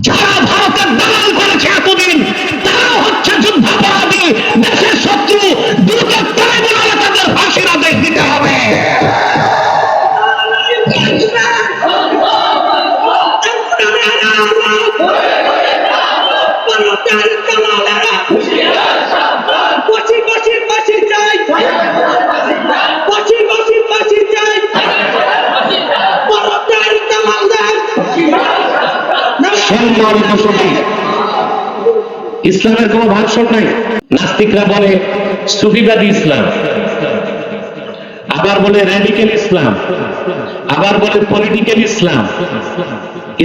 যারা ভারতের দালাল করেছে এতদিন, তারা হচ্ছে যুদ্ধাপরাধী, দেশের শত্রু। দ্রুত ট্রাইব্যুনালে তাদের ফাঁসির আদেশ দিতে হবে। ইসলামের কোন ভাষণ নাই। নাস্তিকরা বলে সুফিবাদী ইসলাম, আবার বলে র্যাডিক্যাল ইসলাম, আবার বলে পলিটিক্যাল ইসলাম।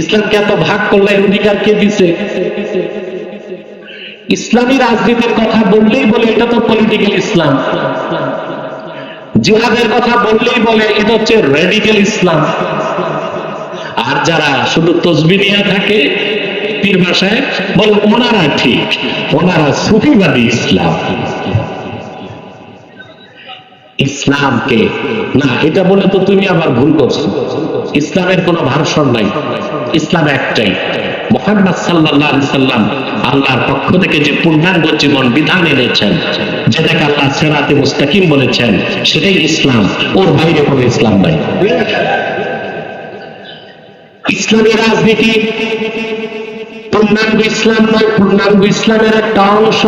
ইসলামকে এত ভাগ করলে অধিকার কে দিছে? ইসলামী রাজনীতির কথা বললেই বলে এটা তো পলিটিক্যাল ইসলাম, জিহাদের কথা বললেই বলে এটা হচ্ছে র্যাডিক্যাল ইসলাম। আর যারা শুধু তসবিহ নিয়ে থাকে পীর ভাষায় বলে ওনারা ঠিক, ওনারা সুফিবাদী ইসলাম। ইসলামকে না এটা বলে তো তুমি আবার ভুল করছো। ইসলামের কোনো ভার্সন নাই, ইসলাম একটাই। মুহাম্মদ সাল্লাল্লাহু আলাইহি সাল্লাম আল্লাহর পক্ষ থেকে যে পূর্ণাঙ্গ জীবন বিধান এনেছেন, যেটাকে আল্লাহ সিরাতে মুস্তাকিম বলেছেন, সেটাই ইসলাম। ওর বাইরে কোনো ইসলাম নাই। ইসলামী রাজনীতি পূর্ণাঙ্গ ইসলাম নয়, পূর্ণাঙ্গ ইসলামের একটা অংশ।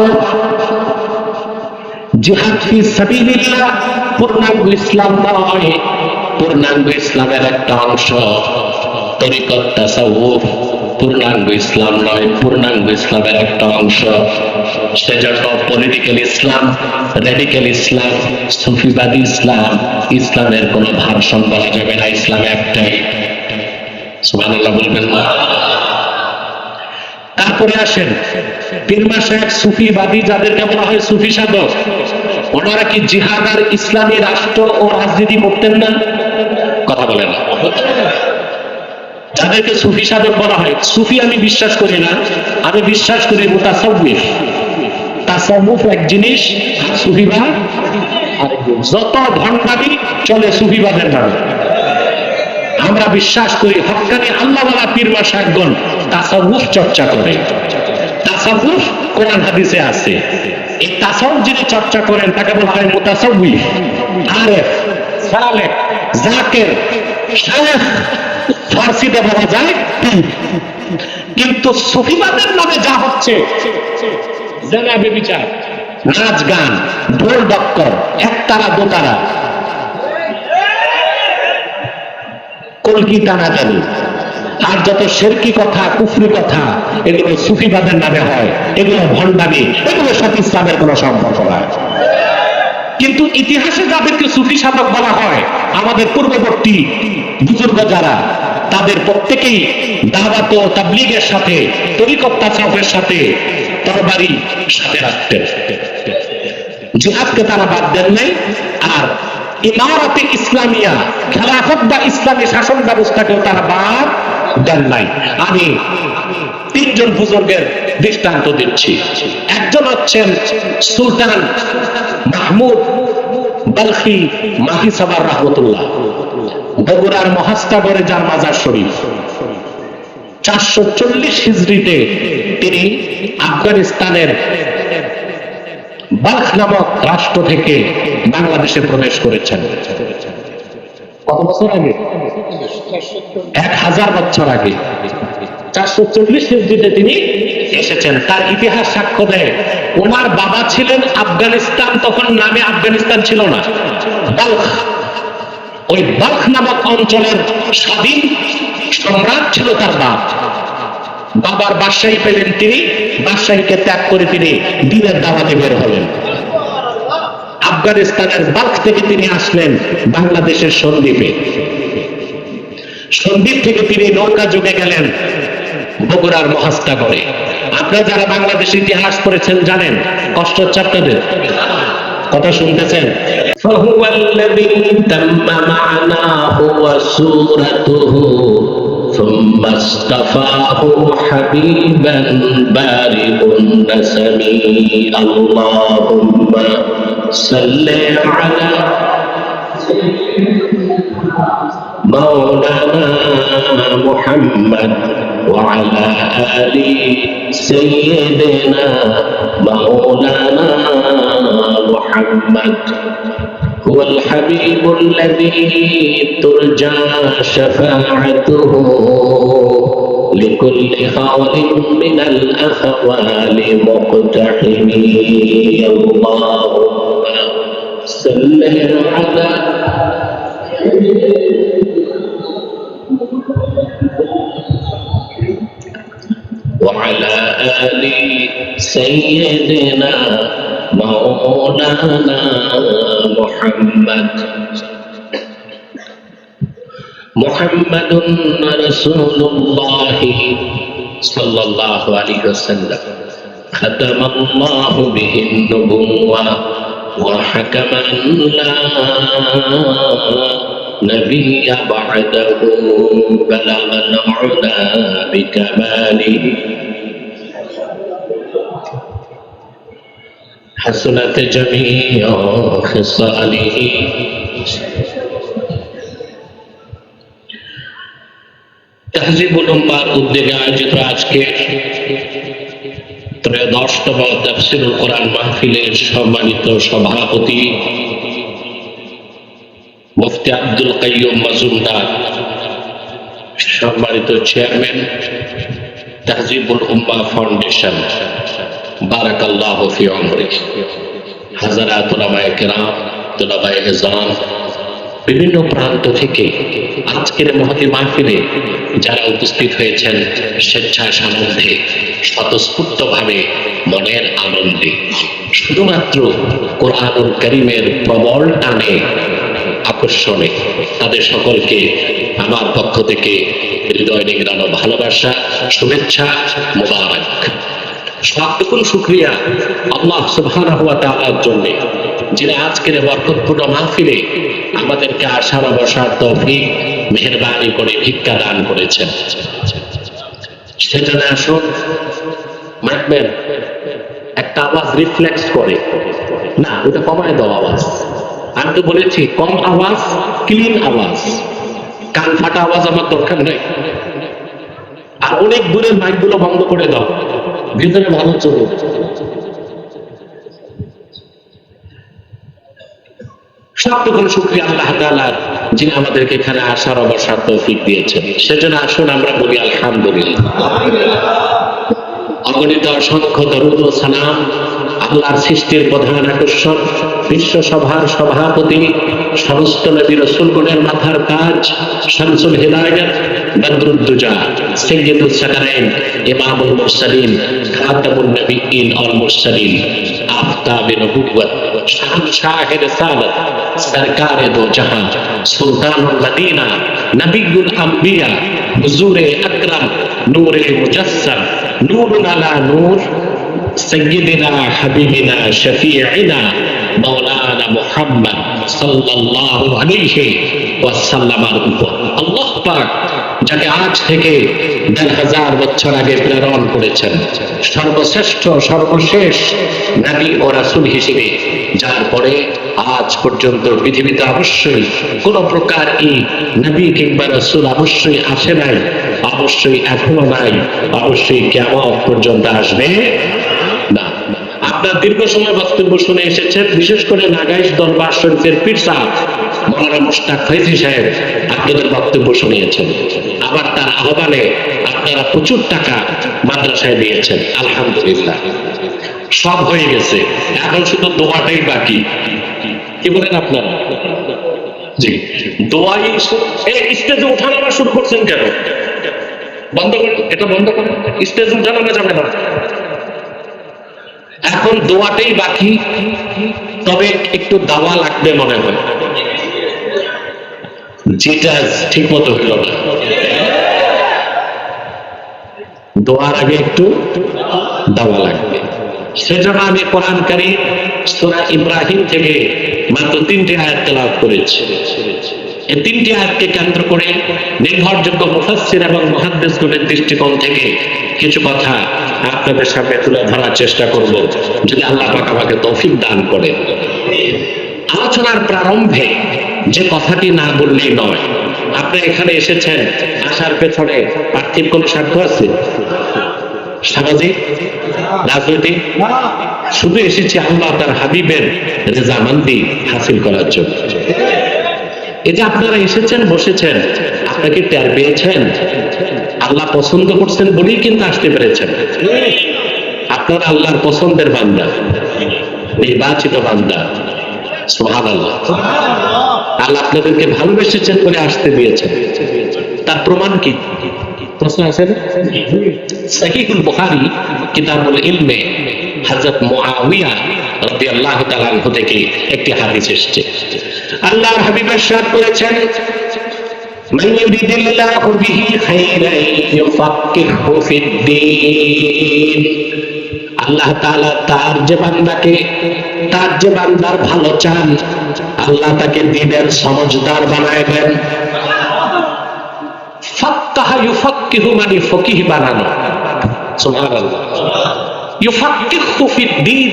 জিহাদ ফি সাবিলিল্লাহ পূর্ণাঙ্গ ইসলাম নয়, পূর্ণাঙ্গ ইসলামের একটা অংশ। তরিকত তাসাউফ পূর্ণাঙ্গ ইসলাম নয়, পূর্ণাঙ্গ ইসলামের একটা অংশ। সেজন্য পলিটিক্যাল ইসলাম, র্যাডিক্যাল ইসলাম, সুফিবাদী ইসলাম, ইসলামের কোনো ভার্সন বলা যাবে না। ইসলাম একটাই। সুবহানাল্লাহ বলবেন না? তারপরে আসেন পীর মাশায়েখ সুফিবাদী, যাদেরকে বলা হয় সুফি সাধক, ওনারা কি জিহাদ আর ইসলামী রাষ্ট্র ও রাজনীতি করতেন না? কথা বলেন না। যাদেরকে সুফি সাধক বলা হয়, সুফি আমি বিশ্বাস করি না, আমি বিশ্বাস করি মুতাসাউফ। তাসাউফ এক জিনিস, সুফিবাদ আরেক জিনিস। যত ভণ্ডামি চলে সুফিবাদের নামে। আমরা বিশ্বাস করি হক্কানি আল্লাহওয়ালা পীর মাশায়েখগণ তাসাউফ চর্চা করে। তাসাউফ কোরআন হাদিসে আছে। এই তাসাউফ যিনি চর্চা করেন তাকে বলা হয় মুতাসাউফ, আরেফ, সালেক, জাকির, শায়েখ, ফার্সিতে বলা যায় পীর। কিন্তু সুফিবাদের নামে যা হচ্ছে, জেনা ব্যভিচার, নাচ গান, ঢোল ডক্কর, একতারা দোতারা, কলকি টানাটানি, আর যত শিরকি কথা, কুফরি কথা, এগুলো সুফিবাদের নামে হয়, এগুলো ভণ্ডামি, এগুলো সাথে ইসলামের কোনো সম্পর্ক নাই। কিন্তু ইতিহাসে যাদেরকে সুফি সাধক বলা হয়, আমাদের পূর্ববর্তী বুজুর্গ যারা, তাদের প্রত্যেকেই দাওয়াত ও তাবলীগের সাথে, তরিকত তাসাউফের সাথে তরবারি সাথে রাখতেন। জিহাদকে তারা বাদ দেন নাই। আর ইমারতে ইসলামিয়া, খেলাফত বা ইসলামী শাসন ব্যবস্থাকেও তারা বাদ দেন নাই। আমি তিনজন বুজুর্গের দৃষ্টান্ত দিচ্ছি। একজন হচ্ছেন সুলতান মাহমুদ বালখি মাহিসাবার রহমতুল্লাহ, বগুড়ার মহাস্তাগরে যার মাজার শরীফ। 440 হিজরিতে তিনি আফগানিস্তানের বালখ নামক রাষ্ট্র থেকে বাংলাদেশে প্রবেশ করেছেন। কত বছর আগে? 1000 বছর আগে 440 হিজরিতে তিনি এসেছেন। তার ইতিহাস সাক্ষ্য দেয়, ওনার বাবা ছিলেন আফগানিস্তান, তখন নামে আফগানিস্তান ছিল না, বালখ। ওই বালখ নামক অঞ্চলের স্বাধীন সম্রাট ছিল তার বাপ। বাবার বাদশাহী পেলেন তিনি, বাদশাহীকে ত্যাগ করে তিনি দ্বীনের দাওয়াতে বের হলেন। আফগানিস্তানের বালখ থেকে তিনি আসলেন বাংলাদেশের সন্দ্বীপে। সন্দ্বীপ থেকে তিনি নৌকা যোগে গেলেন বগুড়ার মহাস্তাগরে। আপনারা যারা বাংলাদেশের ইতিহাস পড়েছেন জানেন, কষ্ট হচ্ছে আপনাদের? কথা শুনতেছেন? فهو الذي تم معناه وصورته ثم اصطفاه حبيبا بارئ النسم اللهم صل على مولانا محمد وعلى آل سيدنا مولانا محمد هو الحبيب الذي ترجى شفاعته لكل حال من الأحوال مقتحم اللهم صل على وعلى آل سيدنا مولانا محمد محمد رسول الله صلى الله عليه وسلم ختم الله به النبوة وحكم لا نبي بعده بلغ العلا بكماله حسنت جميع خصاله তাহজিবুল উম্মাহর উদ্যোগে আয়োজিত আজকে ত্রয়োদশতম তাফসীরুল কোরআন মাহফিলের সম্মানিত সভাপতি মুফতি আব্দুল কাইয়ুম মজুমদার, সম্মানিত চেয়ারম্যান তাহজিবুল উম্মাহ ফাউন্ডেশন, বারাকাল্লাহু ফি উমরিহি, হাজারাত উলামায়ে কেরাম, তুলাবায়ে ইলজাম, বিভিন্ন প্রান্ত থেকে আজকের মহতী মাহফিলে যারা উপস্থিত হয়েছেন স্বেচ্ছা সানন্দে স্বতঃস্ফূর্তভাবে মনের আনন্দে, শুধুমাত্র কোরআনুল কারীমের প্রবল টানে আকর্ষণে, তাদের সকলকে আমার পক্ষ থেকে হৃদয় নিংড়ানো ভালোবাসা, শুভেচ্ছা, মোবারক। সবটুকুন শুকরিয়া আল্লাহ সুবহানাহু ওয়া তাআলার জন্য, যিনি আজকের বরকতপূর্ণ মাহফিলে আমাদেরকে আসার বসার তৌফিক মেহেরবানি করে ভিক্ষা দান করেছেন। সেজন্য আসুন, মাইকম্যান একটা আওয়াজ রিফ্লেক্স করে না, ওটা কমায় দাও আওয়াজ। আমি তো বলেছি কম আওয়াজ, ক্লিন আওয়াজ, কান ফাটা আওয়াজ আমার দরকার নেই। আর অনেক দূরের মাইকগুলো বন্ধ করে দাও, ভিতরে ভালো চলুক। সবটুকুন শুকরিয়া আল্লাহ তাআলার, যিনি আমাদেরকে এখানে আসার অবসর তৌফিক দিয়েছেন। সেজন্য আসুন আমরা বলি আলহামদুলিল্লাহ। অগণিত অসংখ্য দরুদ ও সালাম আল্লাহর সৃষ্টির প্রধান আকর্ষণ, বিশ্ব সভার সভাপতি, সমস্ত নবী রাসূলগণের মাথার তাজ, শামসুল হিদায়াত, বদরুদ্দুজা, সাইয়্যিদুস সাকারাইন, ইমামুল মুরসালিন, খাতামুন নবিয়্যিন ওয়াল মুরসালিন, আফতাবে নবুওয়াত, শাহের রিসালাত, সরকারে দো জাহান, সুলতানুল মদিনা, নবিয়্যুল আম্বিয়া, হুজুরে আকরাম, নূরে মুজাসসাম, নূরুন আলা নূর, সাইয়্যিদিনা হাবিবিনা শফিঈনা মাওলানা মুহাম্মদ সাল্লাল্লাহু আলাইহি ওয়াসাল্লামের উপর আল্লাহ পাক, যাকে আজ থেকে ১০০০ বছর আগে প্রেরণ করেছেন, সর্বশ্রেষ্ঠ সর্বশেষ নবী ও রাসূল হিসেবে, যার পরে আজ পর্যন্ত পৃথিবীতে অবশ্যই কোন প্রকার এই নবী কিংবা রাসূল অবশ্যই আসে নাই, অবশ্যই এখনো নাই, অবশ্যই কিয়ামত পর্যন্ত আসবে না। আপনার দীর্ঘ সময় বক্তব্য শুনে এসেছেন, বিশেষ করে নাগাইশ দরবার শরীফের পীর সাহেব মাওলানা মুশতাক ফয়জী সাহেব আপনাদের বক্তব্য শুনিয়েছেন। আবার তার আহ্বানে আপনারা প্রচুর টাকা মাদ্রাসায় দিয়েছেন, আলহামদুলিল্লাহ। সব হয়ে গেছে, এখন শুধু দোয়াটাই বাকি। কি বলেন আপনারা? জি, দোয়াই। স্টেজে ওঠানামা শুরু করছেন কেন? বন্ধ করেন, এটা বন্ধ করেন, স্টেজে ওঠানামা যাবে না। এখন দোয়াটাই বাকি, তবে একটু দাওয়া লাগবে মনে হয়, যেটা ঠিক মতো হইল না। দোয়ার আগে একটু দাওয়া লাগবে। সেজন্য আমি কোরআন কারীম সূরা ইব্রাহিম থেকে মাত্র 3টি আয়াত তেলাওয়াত করেছি। এই 3টি আয়াতকে কেন্দ্র করে নির্ভরযোগ্য মুফাসসির এবং মুহাদ্দিসগণের দৃষ্টিকোণ থেকে কিছু কথা আপনাদের সামনে তুলে ধরার চেষ্টা করব, যদি আল্লাহ পাক আমাকে তৌফিক দান করে। আলোচনার প্রারম্ভে যে কথাটি না বললেই নয়, আপনি এখানে এসেছেন, আসার পেছনে পার্থিব কোন স্বার্থ আছে? সামাজিক, রাজনৈতিক? শুধু এসেছি আল্লাহ তার হাবিবের রেজামান্দি হাসিল করার জন্য। এই যে আপনারা এসেছেন, বসেছেন, আপনাকে টের পেয়েছেন আল্লাহ পছন্দ করছেন বলেই কিন্তু আসতে পেরেছেন। আপনারা আল্লাহর পছন্দের বান্দা, নির্বাচিত বান্দা। সুবহানাল্লাহ। আল্লাহ আপনাদেরকে ভালোবেসেছেন বলে আসতে দিয়েছেন। তার প্রমাণ কি? প্রশ্ন আছে না? সহিহুল বুখারী কিতাবুল ইলমে হযরত মুআবিয়া রাদিয়াল্লাহু তাআলা আনহু থেকে একটি হাদিস এসেছে। আল্লাহর হাবিব ইরশাদ করেছেন, মান ইউরিদিল্লাহু বিহি খাইরান ইউফাক্কিহু ফিদ্দীন। আল্লাহ তাআলা তার যে বান্দার ভালো চান, আল্লাহ তাকে দ্বীনের সমঝদার বানায় দেন। ফাক্কাহা ইউফাক্কিহু মানে ফকিহ বানানো। সুবহানাল্লাহ। ইউফাক্কিহু ফিদ্দীন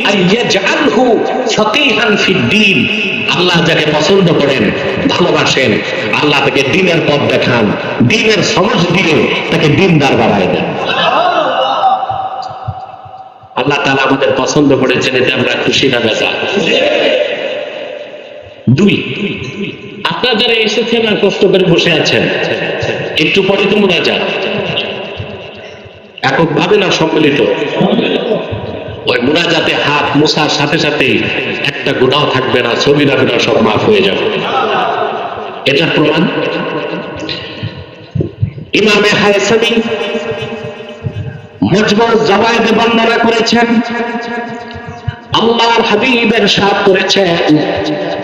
আই ইয়াজআলহু ফাকিহান ফিদ্দীন। আল্লাহ যাকে পছন্দ করেন, ভালোবাসেন, আল্লাহ তাকে দ্বীনের পথ দেখান, দ্বীনের সমঝ দিয়ে তাকে দ্বীনদার বানায় দেন। আল্লাহ তাআলা আমাদের পছন্দ করেছেন, এতে আমরা খুশি না বেজার? দুই, আপনারা যারা এসেছেন আর কষ্ট করে বসে আছেন, একটু পরে তো মুনাজাত, এককভাবে না সম্মিলিত। ওই মুনাজাতে হাত মুছার সাথে সাথে একটা গুনাহ থাকবে না, সগীরা গুনাহ সব মাফ হয়ে যাবে। এটা প্রমাণ ইমামে হায়সামি মজমু'উজ জাওয়ায়েদে বর্ণনা করেছেন, আল্লাহর হাবিব ইরশাদ করেছেন,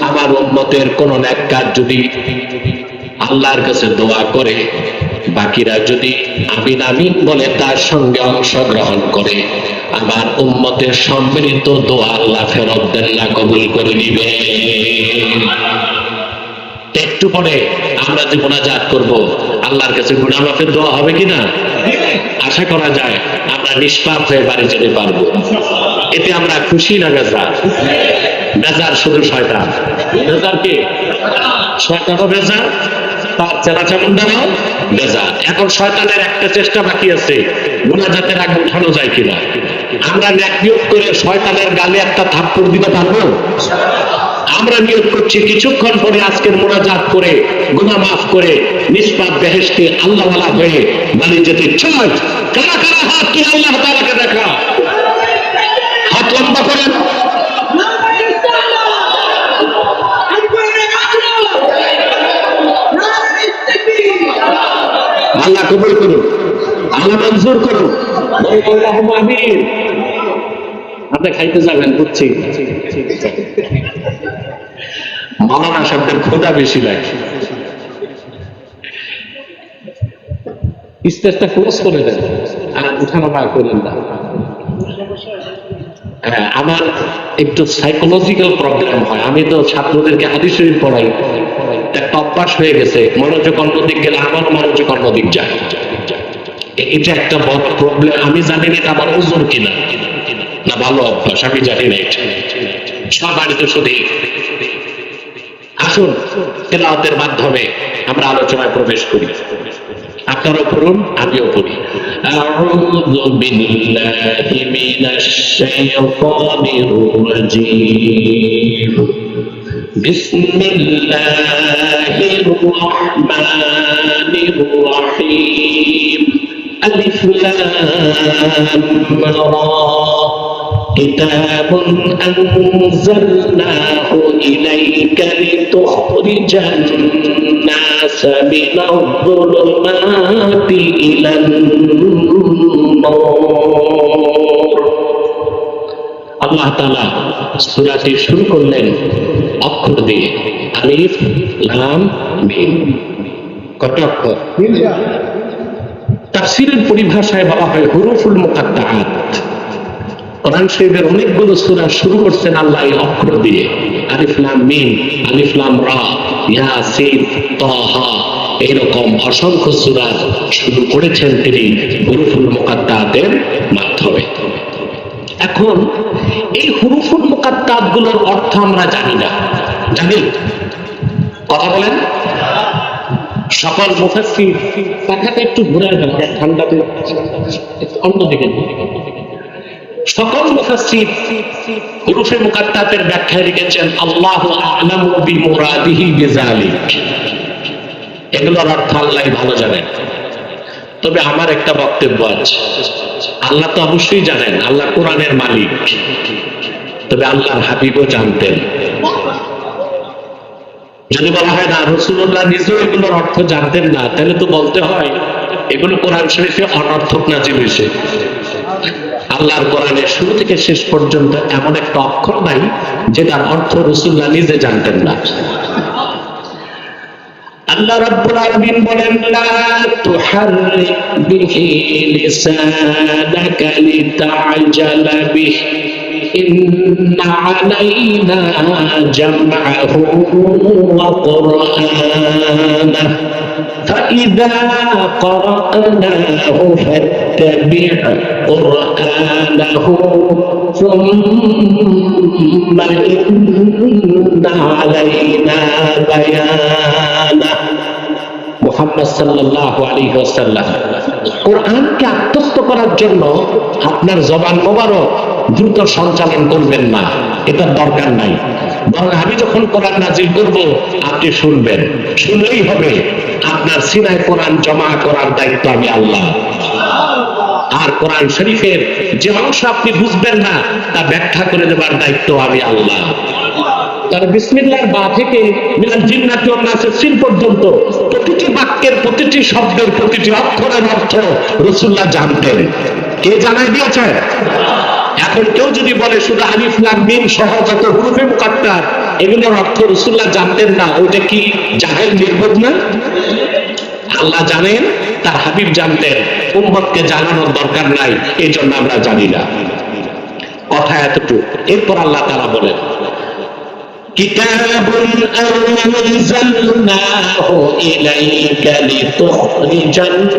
আমার উম্মতের কোন নেক কাজ যদি আল্লাহর কাছে দোয়া করে, বাকিরা যদি আমিন আমিন বলে তার সঙ্গে অংশগ্রহণ করে, আমার উম্মতের সম্মিলিত দোয়া আল্লাহ ফেরত দেন না, কবুল করে নিবে। একটু পরে আমরা যে মুনাজাত করব, আল্লাহর কাছে গুনাহ মাফের দোয়া হবে কিনা? আশা করা যায় আমরা নিষ্পাপ হয়ে বাড়ি যেতে পারবো। এতে আমরা খুশি না বেজার? বেজার শুধু শয়তান। বেজার কে? শয়তানও বেজার, তার চেলাচামুন্ডারাও বেজার। এখন শয়তানের একটা চেষ্টা বাকি আছে, মুনাজাতের আগে উঠানো যায় কিনা। আমরা নেক নিয়ত করে শয়তানের গালে একটা থাপ্পড় দিতে পারবো? আমরা নিয়ত করছি কিছুক্ষণ পরে আজকের মুনাজাত করে গুনাহ মাফ করে নিষ্পাপ বেহেশতে আল্লাহওয়ালা হয়ে বাড়ি যেতে চাই। কারা কারা হাত কি আল্লাহ তাআলাকে দেখা? হাত লম্বা করেন। আল্লাহ কবুল করুন, আল্লাহ মঞ্জুর করুন। আমিন। আপনি খাইতে যাবেন বুঝছি, মাওলানা সাহেবদের ক্ষুধা বেশি লাগে। স্টেজটা ক্লোজ করে দেন আর উঠানো না করেন না। আমার একটু সাইকোলজিক্যাল প্রবলেম হয়, আমি তো ছাত্রদেরকে হাদিস শরীফ পড়াই, একটা অভ্যাস হয়ে গেছে, মনোযোগ অন্যদিক গেলে আমারও মনোযোগ অন্যদিক যায়। এটা একটা বড় প্রবলেম। আমি জানি না এটা আমার ওজোর কিনা না ভালো অভ্যাস, আমি জানি না। এটা সব বাড়িতে শুধু। আসুন তেলাওয়াতের মাধ্যমে আমরা আলোচনায় প্রবেশ করি। আপনারাও পড়ুন, আমিও পড়ি। আউযু বিল্লাহি মিনাশ শাইতানির রাজীম। বিসমিল্লাহির রাহমানির রাহিম। আলিফ লাম রা। كتاب أنزلناه إليك لتخرج الناس من الظلمات إلى النور। আল্লাহ তাআলা সূরাটি শুরু করলেন অক্ষর দিয়ে, আলিফ লাম মিম। কত অক্ষর? তাফসীরের পরিভাষায় বলা হয় হুরুফুল মুকাত্তাআত। কোরআন শরীফের অনেকগুলো সূরা শুরু করছেন আল্লাহ এই অক্ষর দিয়ে, আলিফ লাম মিম, আলিফ লাম রা, ইয়াসিন, তাহা, এরকম অসংখ্য সূরা শুরু করেছেন তিনি হুরুফুল মুকাত্তাআতের মাধ্যমে। এখন এই হুরুফুল মুকাত্তাআত গুলোর অর্থ আমরা জানি না, জানি? কথা বলেন। সকল মুফাসসির পাখাটা একটু ঘুরে দেন, ঠান্ডাতে অন্যদিকে। সকল মুফাসসির হুরুফে মুকাত্তাতের ব্যাখ্যায় লিখেছেন আল্লাহু আ'লামু বিমুরাদিহি বিযালিক, এগুলোর অর্থ আল্লাহই ভালো জানেন। তবে আমার একটা বক্তব্য আছে, আল্লাহ তো অবশ্যই জানেন, আল্লাহ কোরআনের মালিক, তবে আল্লাহর হাবিবও জানতেন। যদি বলা হয় না রাসূলুল্লাহ নিজেও এগুলোর অর্থ জানতেন না, তাহলে তো বলতে হয় এগুলো কোরআন শরীফে অনর্থক নাজিল হয়েছে। আল্লাহর কোরআনের শুরু থেকে শেষ পর্যন্ত এমন একটা অক্ষর নাই যেটার অর্থ রাসূলুল্লাহ নিজে জানতেন না। আল্লাহ রাব্বুল আলামিন বলেন লা তুহাররিক বিহি লিসানাকা লিতা'জালা বিহি ইন্না আলাইনা জামআহু ওয়া কুরআনাহু فإذا قرأناه فاتبع قرآنه ثم إن علينا بيانه। মুহাম্মদ সাল্লাল্লাহু আলাইহি ওয়াসাল্লাম কোরআনকে আত্মস্থ করার জন্য আপনার জবান মোবারক দ্রুত সঞ্চালন করবেন না, এটার দরকার নাই। বরং আমি যখন কোরআন নাজিল করব আপনি শুনবেন, শুনলেই হবে। আপনার সিনায় কোরআন জমা করার দায়িত্ব আমি আল্লাহ। আর কোরআন শরীফের যে অংশ আপনি বুঝবেন না তা ব্যাখ্যা করে দেবার দায়িত্ব আমি আল্লাহ। তার বিসমিল্লাহর বা থেকে মিনাল জিন্নাতি ওয়ান নাসের সিন পর্যন্ত প্রতিটি বাক্যের, প্রতিটি শব্দের, প্রতিটি অক্ষরের অর্থ রাসূলুল্লাহ জানতেন। কে জানাই দিয়েছে? এখন কেউ যদি বলে শুধু আলিফ লাম মিম সহ যত হুরুফে মুকাত্তার এগুলোর অর্থ রাসূলুল্লাহ জানতেন না, ওইটা কি জাহেল নির্বোধ না? আল্লাহ জানেন, তার হাবিব জানতেন, উম্মতকে জানানোর দরকার নাই, এই জন্য আমরা জানি না। কথা এতটুকু। এরপর আল্লাহ তাআলা বলেন কিতাবুন আনজালনাহু ইলাইকা লিতুখরিজান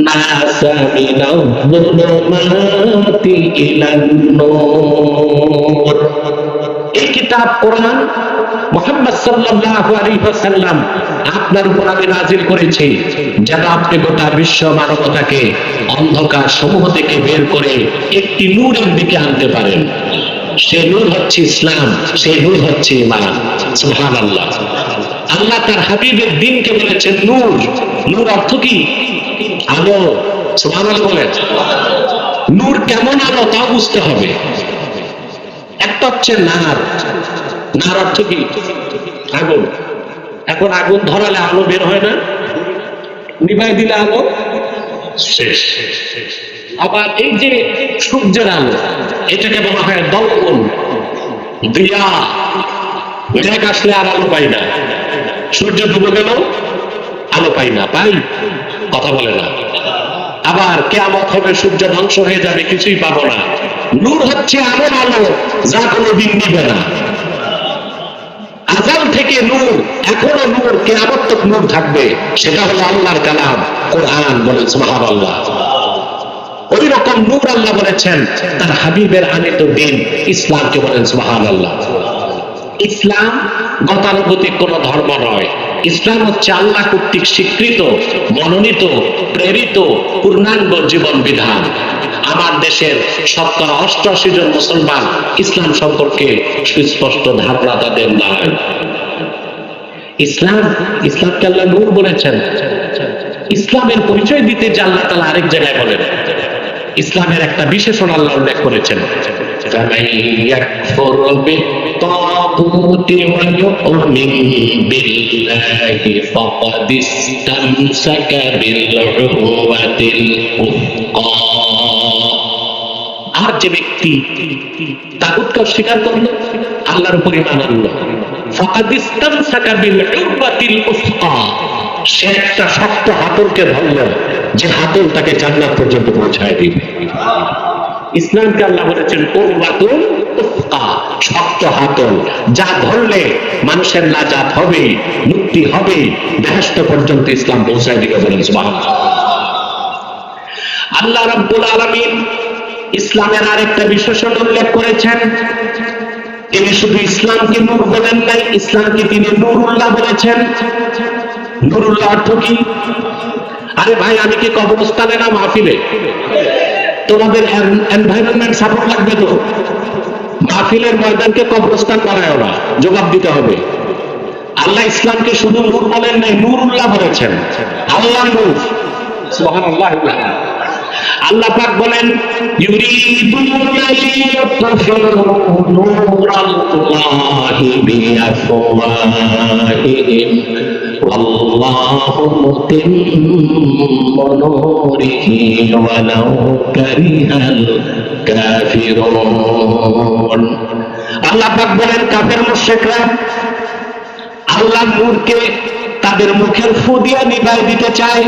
নাসা মিনাজ-যুলুমাতি ইলান-নূর। এই কিতাব কোরআন মুহাম্মদ সাল্লাল্লাহু আলাইহি ওয়াসাল্লাম আপনার উপর আমি নাজিল করেছি যেন আপনি গোটা বিশ্ব মানবতাকে অন্ধকার সমূহ থেকে বের করে একটি নূরের দিকে আনতে পারেন। সেই নূর হচ্ছে ইসলাম, সেই নূর হচ্ছে ঈমান। সুবহানাল্লাহ। আল্লাহ তার হাবিবের দ্বীনকে বলেছেন নূর। নূর অর্থ কি? আলো। সুবহানাল্লাহ বলেন। নূর কেমন আলো তা বুঝতে হবে। একটা হচ্ছে নার। নার অর্থ কি? আগুন। এখন আগুন ধরালে আলো বের হয় না, নিভাই দিলে আলো শেষ। আবার এই যে সূর্যের আলো, এটাকে বলা হয় দলকুন, দিয়া। মেঘ আসলে আর আলো পাই না, সূর্য ডুবে গেল আলো পাই না, পাই? কথা বলে না। আবার কিয়ামত হবে, সূর্য ধ্বংস হয়ে যাবে, কিছুই পাবো না। নূর হচ্ছে এমন আলো যা কোনোদিন নিবে না। আযাল থেকে নূর, এখনো নূর, কিয়ামত তক নূর থাকবে। সেটা হলো আল্লাহর কালাম কোরআন। বলেন সুবহানাল্লাহ। ওই রকম নূর আল্লাহ বলেছেন তার হাবিবের আনিত দ্বীন ইসলামকে। বলেন সুবহানাল্লাহ। ইসলাম গতানুগতিক কোন ধর্ম নয়। ইসলাম হচ্ছে আল্লাহ কর্তৃক স্বীকৃত, মনোনীত, প্রেরিত পূর্ণাঙ্গ জীবন বিধান। আমার দেশের 88% জন মুসলমান ইসলাম সম্পর্কে সুস্পষ্ট ধারণা তাদের নাই। ইসলামকে আল্লাহ নূর বলেছেন। ইসলামের পরিচয় দিতে যে আল্লাহ তাআলা আরেক জায়গায় বলেন, ইসলামের একটা বিশেষণ আল্লাহ উল্লেখ করেছেন, فَمَن يَكْفُرْ بِالطَّاغُوتِ وَيُؤْمِن بِاللَّهِ فَقَدِ اسْتَمْسَكَ بِالْعُرْوَةِ الْوُثْقَى। আর যে ব্যক্তি তাগুতকে অস্বীকার করলো, আল্লাহর উপর ঈমান আনলো, ফাকাদ ইসতামসাকা বিল উরওয়াতিল উসকা, সে একটা শক্ত হাতলকে ধরল, যে হাতল তাকে জান্নাত পর্যন্ত পৌঁছায় দিবে। ইসলামকে আল্লাহ বলেছেন উরওয়াতুল উসকা, শক্ত হাতল, যা ধরলে মানুষের নাজাত হবে, মুক্তি হবে, বেহেশত পর্যন্ত ইসলাম পৌঁছায় দিবে। বলেন সুবহানাল্লাহ। আল্লাহ রাব্বুল আলামিন ইসলামের আরেকটা বিশেষণ উল্লেখ করেছেন। তিনি শুধু ইসলামকে নূর বলেন নাই, ইসলামকে তিনি নূরুল্লাহ বলেছেন। নুরুল্লাহ অর্থ কি? আরে ভাই, আমি কি কবরস্থানে না মাহফিলে? তোমাদের এনভায়রনমেন্ট সাপোর্ট লাগবে তো। মাহফিলের ময়দানকে কবরস্থান বানায় না, জবাব দিতে হবে। আল্লাহ ইসলামকে শুধু নূর বলেন নাই, নুরুল্লাহ বলেছেন। আল্লাহ নূর, সুবহানাল্লাহ। আল্লাহ পাক বলেন, ইউরিদুনা লিয়াতফিরু নূরাল্লাহি বিআফওয়াহিহিম ওয়াল্লাহু মুতিম্মু নূরিহি ওয়ালাউ কারিহাল কাফিরুন। আল্লাহ পাক বলেন, কাফের মুশরিকরা আল্লাহর নূরকে তাদের মুখের ফু দিয়ে নিভাই দিতে চায়।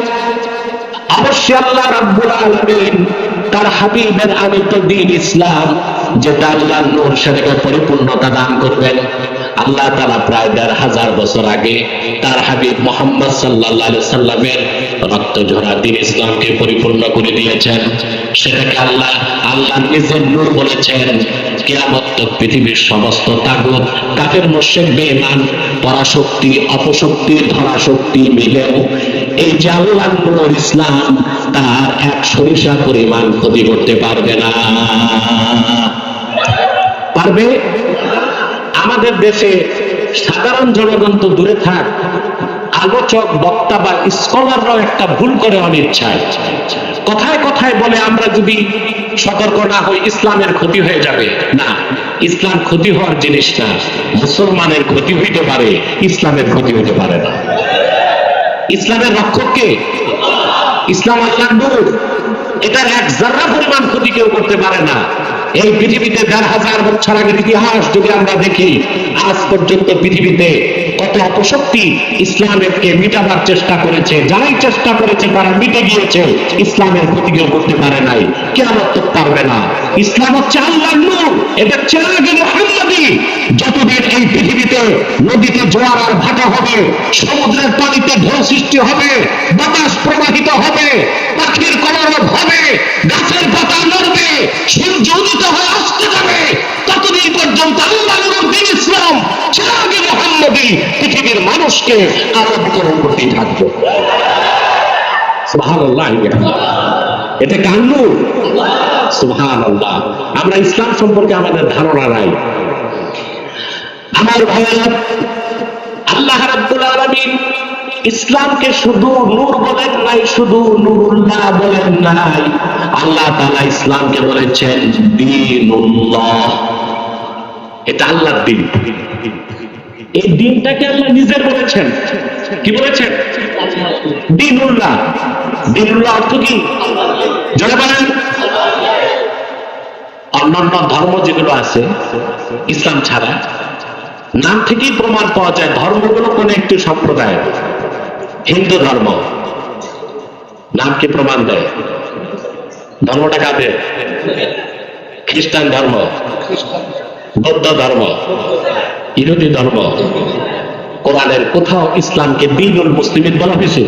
অবশ্যই আল্লাহ রাব্বুল আলামিন তার হাবিবের আনিত দ্বীন ইসলাম, যেটা আল্লাহর নূর, সেটাকে পরিপূর্ণতা দান করবেন। আল্লাহ তাআলা প্রায় ১৫০০ বছর আগে তার হাবিব মুহাম্মদ সাল্লাল্লাহু আলাইহি সাল্লামের রক্ত ঝরা দ্বীন ইসলামকে পরিপূর্ণ করে দিয়েছেন। সেটাকে আল্লাহ নিজের নূর বলেছেন। কিয়ামত তক পৃথিবীর সমস্ত তাগুত, কাফের মুশরিক বেঈমান, পরাশক্তি অপশক্তির ধরাশক্তি মিলেও এই যে আল্লাহর নূর ইসলাম, তার এক সরিষা পরিমাণ ক্ষতি করতে পারবে না। পারবে? আমাদের দেশে সাধারণ জনগণ তো দূরে থাক, আলোচক বক্তা বা স্কলাররাও একটা ভুল করে অনিচ্ছায়। কথায় কথায় বলে আমরা যদি সতর্ক না হই ইসলামের ক্ষতি হয়ে যাবে। না, ইসলাম ক্ষতি হওয়ার জিনিস না। মুসলমানের ক্ষতি হইতে পারে, ইসলামের ক্ষতি হতে পারে না। ইসলামের রক্ষক কে? ইসলাম আল্লাহর নূর। এটার এক জাররা পরিমাণ ক্ষতি কেউ করতে পারে না। এই পৃথিবীতে ১৫০০ বছর আগের ইতিহাস যদি আমরা দেখি, আজ পর্যন্ত পৃথিবীতে কত অপশক্তি ইসলামকে মিটাবার চেষ্টা করেছে। যারাই চেষ্টা করেছে তারা মিটে গিয়েছে, ইসলামের ক্ষতি কেউ করতে পারে নাই, কিয়ামত তক পারবে না। ইসলাম হচ্ছে আল্লাহর নূর, এটা চিরাগে মুহাম্মাদি। যতদিন এই পৃথিবীতে নদীতে জোয়ার আর ভাটা হবে, সমুদ্রের পানিতে ঢেউ সৃষ্টি হবে, বাতাস প্রবাহিত হবে, পাখির কলরব হবে, গাছের পাতা নড়বে, সূর্য উদিত হয়ে আসতে যাবে, ততদিন পর্যন্ত আল্লাহর নূর দ্বীন ইসলাম চিরাগে মুহাম্মাদি পৃথিবীর মানুষকে আরো বিতরণ করতেই থাকবে। সুবহানাল্লাহ। এটা কার নূর? সুবহানাল্লাহ। আমরা ইসলাম সম্পর্কে আমাদের ধারণা নাই। আমার ভাইরা, আল্লাহ রাব্বুল আলামিন ইসলামকে শুধু নূর বলেন নাই, শুধু নুরুল্লাহ বলেন নাই। আল্লাহ তাআলা ইসলামকে বলেছেন দ্বীনুল্লাহ। এটা আল্লাহর দ্বীন। এই দ্বীনটাকে আল্লাহ নিজের বলেছেন। কি বলেছেন? দ্বীনুল্লাহ। দ্বীনুল্লাহ অর্থ কি? জোরে বলেন। অন্যান্য ধর্ম যেগুলো আছে ইসলাম ছাড়া, নাম থেকেই প্রমাণ পাওয়া যায় ধর্মগুলো কোন একটি সম্প্রদায়। হিন্দু ধর্ম নামকে প্রমাণ দেয়। ধর্মটা কাদের? খ্রিস্টান ধর্ম, বৌদ্ধ ধর্ম, ইহুদি ধর্ম। কোরআনের কোথাও ইসলামকে দ্বীনুল মুসলিমিন বলা হয়েছে?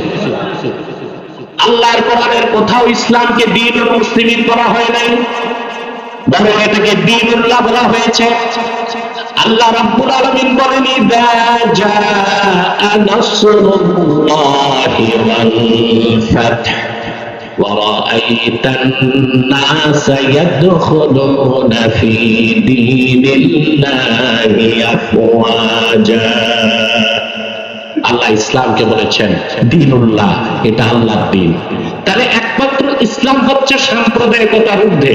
আল্লাহর কোরআনের কোথাও ইসলামকে দ্বীনুল মুসলিমিন বলা হয় নাই, বরং এটাকে দ্বীনুল্লাহ বলা হয়েছে। আল্লাহ রাব্বুল আলামিন বলেন, ইযা জাআ নাসরুল্লাহি ওয়াল ফাতহ ওয়া রাআইতান নাসা ইয়াদখুলুনা ফি দীনিল্লাহি আফওয়াজা। আল্লাহ ইসলামকে বলেছেন দ্বীনুল্লাহ, এটা আল্লাহর দ্বীন। তাহলে একমাত্র ইসলাম হচ্ছে সাম্প্রদায়িকতার ঊর্ধ্বে।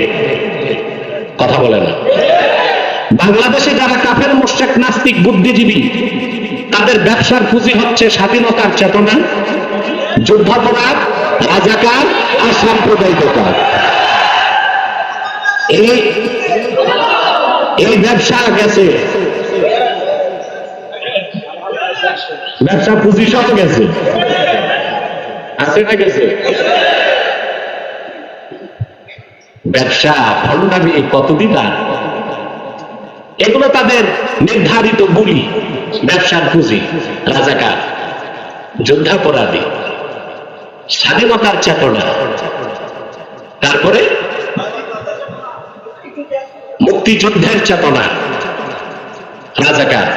কথা বলে না। বাংলাদেশে যারা কাফের মুশরিক নাস্তিক বুদ্ধিজীবী, তাদের ব্যবসার পুঁজি হচ্ছে স্বাধীনতার চেতনা, যুদ্ধাপরাধ, রাজাকার আর সাম্প্রদায়িকতা। এই ব্যবসা গেছে, ব্যবসা পুঁজি সহ গেছে, আছে না গেছে? ব্যবসা ভণ্ডামি কতদিন আর, এগুলো তাদের নির্ধারিত বুলি। ব্যবসার পুঁজি, রাজাকার, যুদ্ধাপরাধী, স্বাধীনতার চেতনা, তারপরে মুক্তিযুদ্ধের চেতনা, রাজাকার,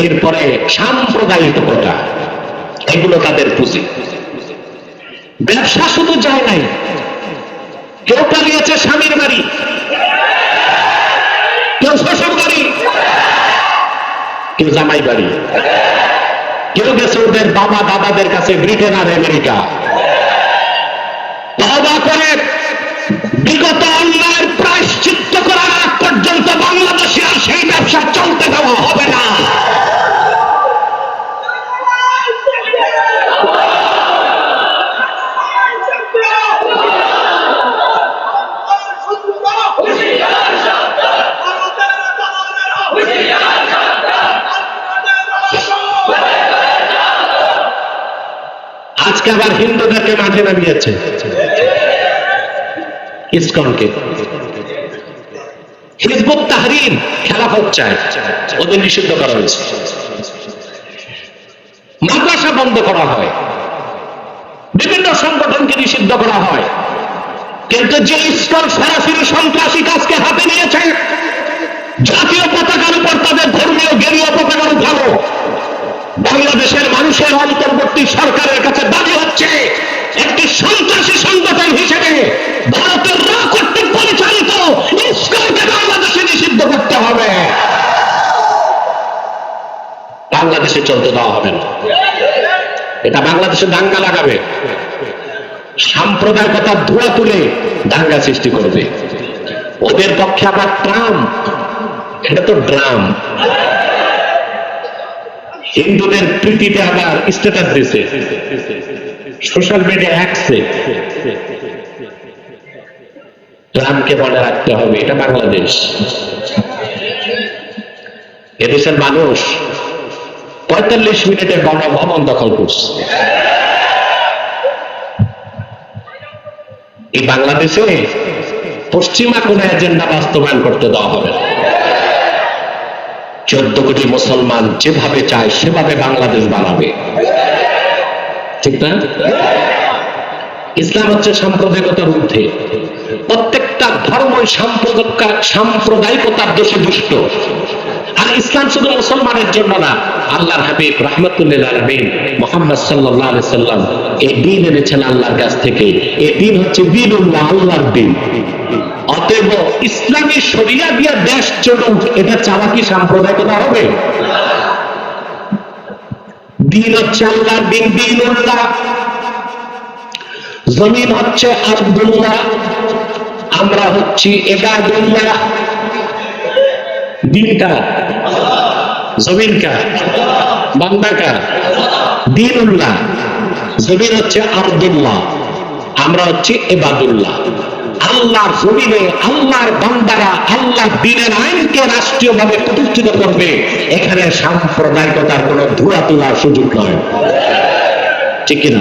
এরপরে সাম্প্রদায়িকতা। এগুলো তাদের পুঁজি। ব্যবসা শুধু যায় নাই, কেউ পালিয়েছে স্বামীর বাড়ি, কেউ শ্বশুর বাড়ি, কেউ জামাই বাড়ি, কেউ গেছে ওদের বাবা দাদাদের কাছে ব্রিটেন আর আমেরিকা। তওবা করে বিগত অন্যায়ের প্রায়শ্চিত্ত করার আগ পর্যন্ত বাংলাদেশে আর সেই ব্যবসা চলতে দেওয়া হবে না। আজকে আবার হিন্দুদেরকে মাঠে নামিয়েছে, ইসকনকে, হিজবুত তাহরীর খেলাফত চায়, ওদের নিষিদ্ধ করা হয়েছে। মাদ্রাসা বন্ধ করা হয়, বিভিন্ন সংগঠনকে নিষিদ্ধ করা হয়, কিন্তু যে ইসকন সরাসরি সন্ত্রাসী কাজকে হাতে নিয়েছে, জাতীয় পতাকার উপর তাদের ধর্মীয় গেরুয়া পতাকা উঠানো, বাংলাদেশের মানুষের অন্তর্বর্তী সরকারের কাছে দাবি হচ্ছে একটি সন্ত্রাসী সংগঠন হিসেবে ভারতের র কর্তৃক পরিচালিত ইসকনকে বাংলাদেশে নিষিদ্ধ করতে হবে, বাংলাদেশে চলতে দেওয়া হবে না। এটা বাংলাদেশে দাঙ্গা লাগাবে, সাম্প্রদায়িকতার ধোঁয়া তুলে দাঙ্গা সৃষ্টি করবে। ওদের পক্ষে আবার ট্রাম, এটা তো ড্রাম। হিন্দুদের প্রীতিতে আবার স্ট্যাটাস দিছে সোশ্যাল মিডিয়া অ্যাক্সে, ট্রামকে মনে রাখতে হবে এটা বাংলাদেশ। এদেশের মানুষ ৪৫ মিনিটে গণভবন দখল করছে। এই বাংলাদেশে পশ্চিমা কোন এজেন্ডা বাস্তবায়ন করতে দেওয়া হবে না। ১৪ কোটি মুসলমান যেভাবে চায় সেভাবে বাংলাদেশ বানাবে, ঠিক না? ইসলাম হচ্ছে সাম্প্রদায়িকতার ঊর্ধ্বে, প্রত্যেকটা ধর্মই সাম্প্রদায়িকতার দোষে দুষ্ট। আর ইসলাম শুধু মুসলমানের জন্য না, আল্লাহর হাবিব রাহমাতুল লিল আলামিন মুহাম্মদ সাল্লাল্লাহু আলাইহি সাল্লাম এই দ্বীন এনেছেন আল্লাহর কাছ থেকে। এই দ্বীন হচ্ছে দ্বীনুল্লাহ, আল্লাহর দ্বীন। অতএব ইসলামী শরিয়া দিয়া দেশ চলুক, এটা চাওয়া কি সাম্প্রদায়িকতা হবে? দ্বীন হচ্ছে আল্লাহর দ্বীন, দ্বীনুল্লাহ। জমিন হচ্ছে আব্দুল্লাহ, আমরা হচ্ছি ইবাদুল্লাহ। দ্বীন কার? জমিন কার? বান্দা কার? দ্বীনুল্লাহ। জমিন হচ্ছে আব্দুল্লাহ, আমরা হচ্ছে ইবাদুল্লাহ। আল্লাহর জমিনে আল্লাহর বান্দারা আল্লাহর দ্বীনের আইনকে রাষ্ট্রীয়ভাবে প্রতিষ্ঠিত করবে, এখানে সাম্প্রদায়িকতার কোন ধোঁয়া তোলার সুযোগ নয়, ঠিক কিনা?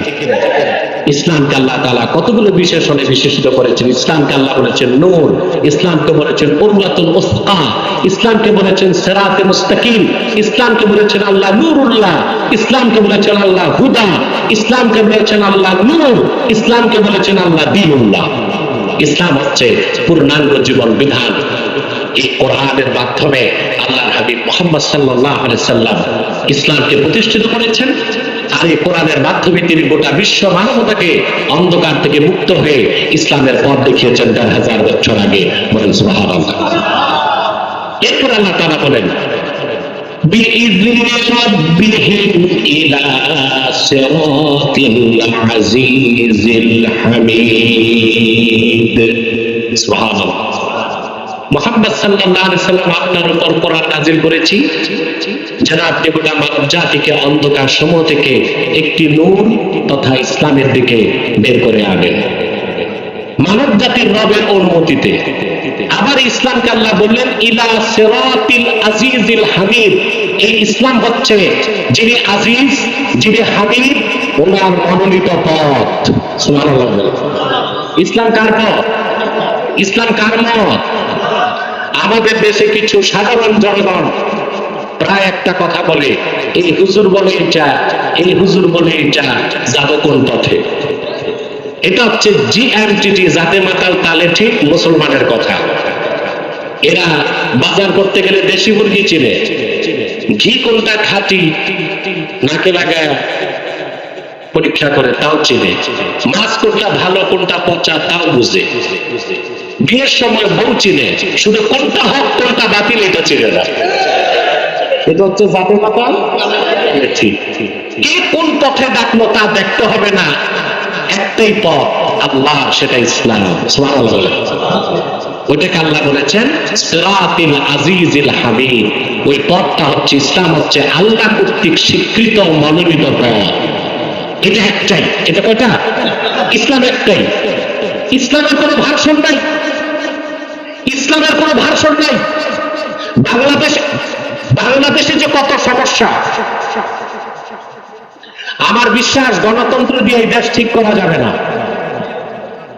ইসলামকে আল্লাহ তাআলা কতগুলো বিশেষণে বিশেষিত করেছেন। ইসলামকে আল্লাহ বলেছেন নূর, ইসলামকে বলেছেন উরওয়াতুল উসকা, ইসলামকে বলেছেন সিরাতে মুস্তাকিম, ইসলামকে বলেছেন আল্লাহ নূরুল্লাহ, ইসলামকে বলেছেন আল্লাহ হুদা, ইসলামকে বলেছেন আল্লাহ নূর, ইসলামকে বলেছেন আল্লাহ দ্বীনুল্লাহ। ইসলাম হচ্ছে পূর্ণাঙ্গ জীবন বিধান। এই কোরআনের মাধ্যমে আল্লাহর হাবিব মুহাম্মদ সাল্লাল্লাহু আলাইহি সাল্লাম ইসলামকে প্রতিষ্ঠিত করেছেন। আর এই কোরআনের মাধ্যমে তিনি গোটা বিশ্ব মানবতাকে অন্ধকার থেকে মুক্ত হয়ে ইসলামের পথ দেখিয়েছেন ১,৫০০ বছর আগে। বলেন সুবহানাল্লাহ। এরপর আল্লাহ তাআলা বলেন বিইذن রাব্বিহিম ইলা সিরাতিল আজিজিল হামিদ। সুবহানাল্লাহ। মুহাম্মদ সাল্লাল্লাহু আলাইহি সাল্লাম আপনার উপর কোরআন নাযিল করেছি যেন আপনি গোটা মানব জাতিকে অন্ধকার সমূহ থেকে একটি নূর তথা ইসলামের দিকে বের করে আনেন, মানব জাতির রবের অনুমতিতে। আবার ইসলামকে আল্লাহ বললেন ইলা সিরাতিল আজিজিল হামিদ। এই ইসলাম হচ্ছে যিনি আজিজ, যিনি হামিদ, ওনার মনোনীত পথ। সুবহানাল্লাহ। ইসলাম কার পথ? ইসলাম কার মত? আমাদের দেশে কিছু সাধারণ জনগণ প্রায় একটা কথা বলে, এই হুজুর বলে এটা, এই হুজুর বলে এটা, যাবো কোন পথে? এটা হচ্ছে জিএমটিটি, জাতে মাতাল তালে ঠিক মুসলমানের কথা। এরা বাজার করতে গেলে দেশি মুরগি চিনে, ঘি কোনটা খাঁটি নাকে লাগায় পরীক্ষা করে তাও চিনে, মাছ কোনটা ভালো কোনটা পচা তাও বুঝে, বিয়ের সময় বউ চিনে, শুধু কোনটা হক কোনটা বাতিল এটা চিনে না। এটা হচ্ছে জাতে পাতা। ঠিক, কে কোন পথে ডাকলো তা দেখতে হবে না, একটাই পথ আল্লাহ, সেটা ইসলাম। সুবহানাল্লাহ। ওইটাকে আল্লাহ বলেছেন সিরাতিল আজিজিল হামিদ। ওই পথটা হচ্ছে ইসলাম, হচ্ছে আল্লাহ কর্তৃক স্বীকৃত মনোনীত পথ। এটা একটাই। এটা কয়টা? ইসলাম একটাই। ইসলামের কোনো ভার্সন নাই, ইসলামের কোনো ভার্সন নাই। বাংলাদেশে যে কত সমস্যা, আমার বিশ্বাস গণতন্ত্র দিয়ে এই দেশ ঠিক করা যাবে না।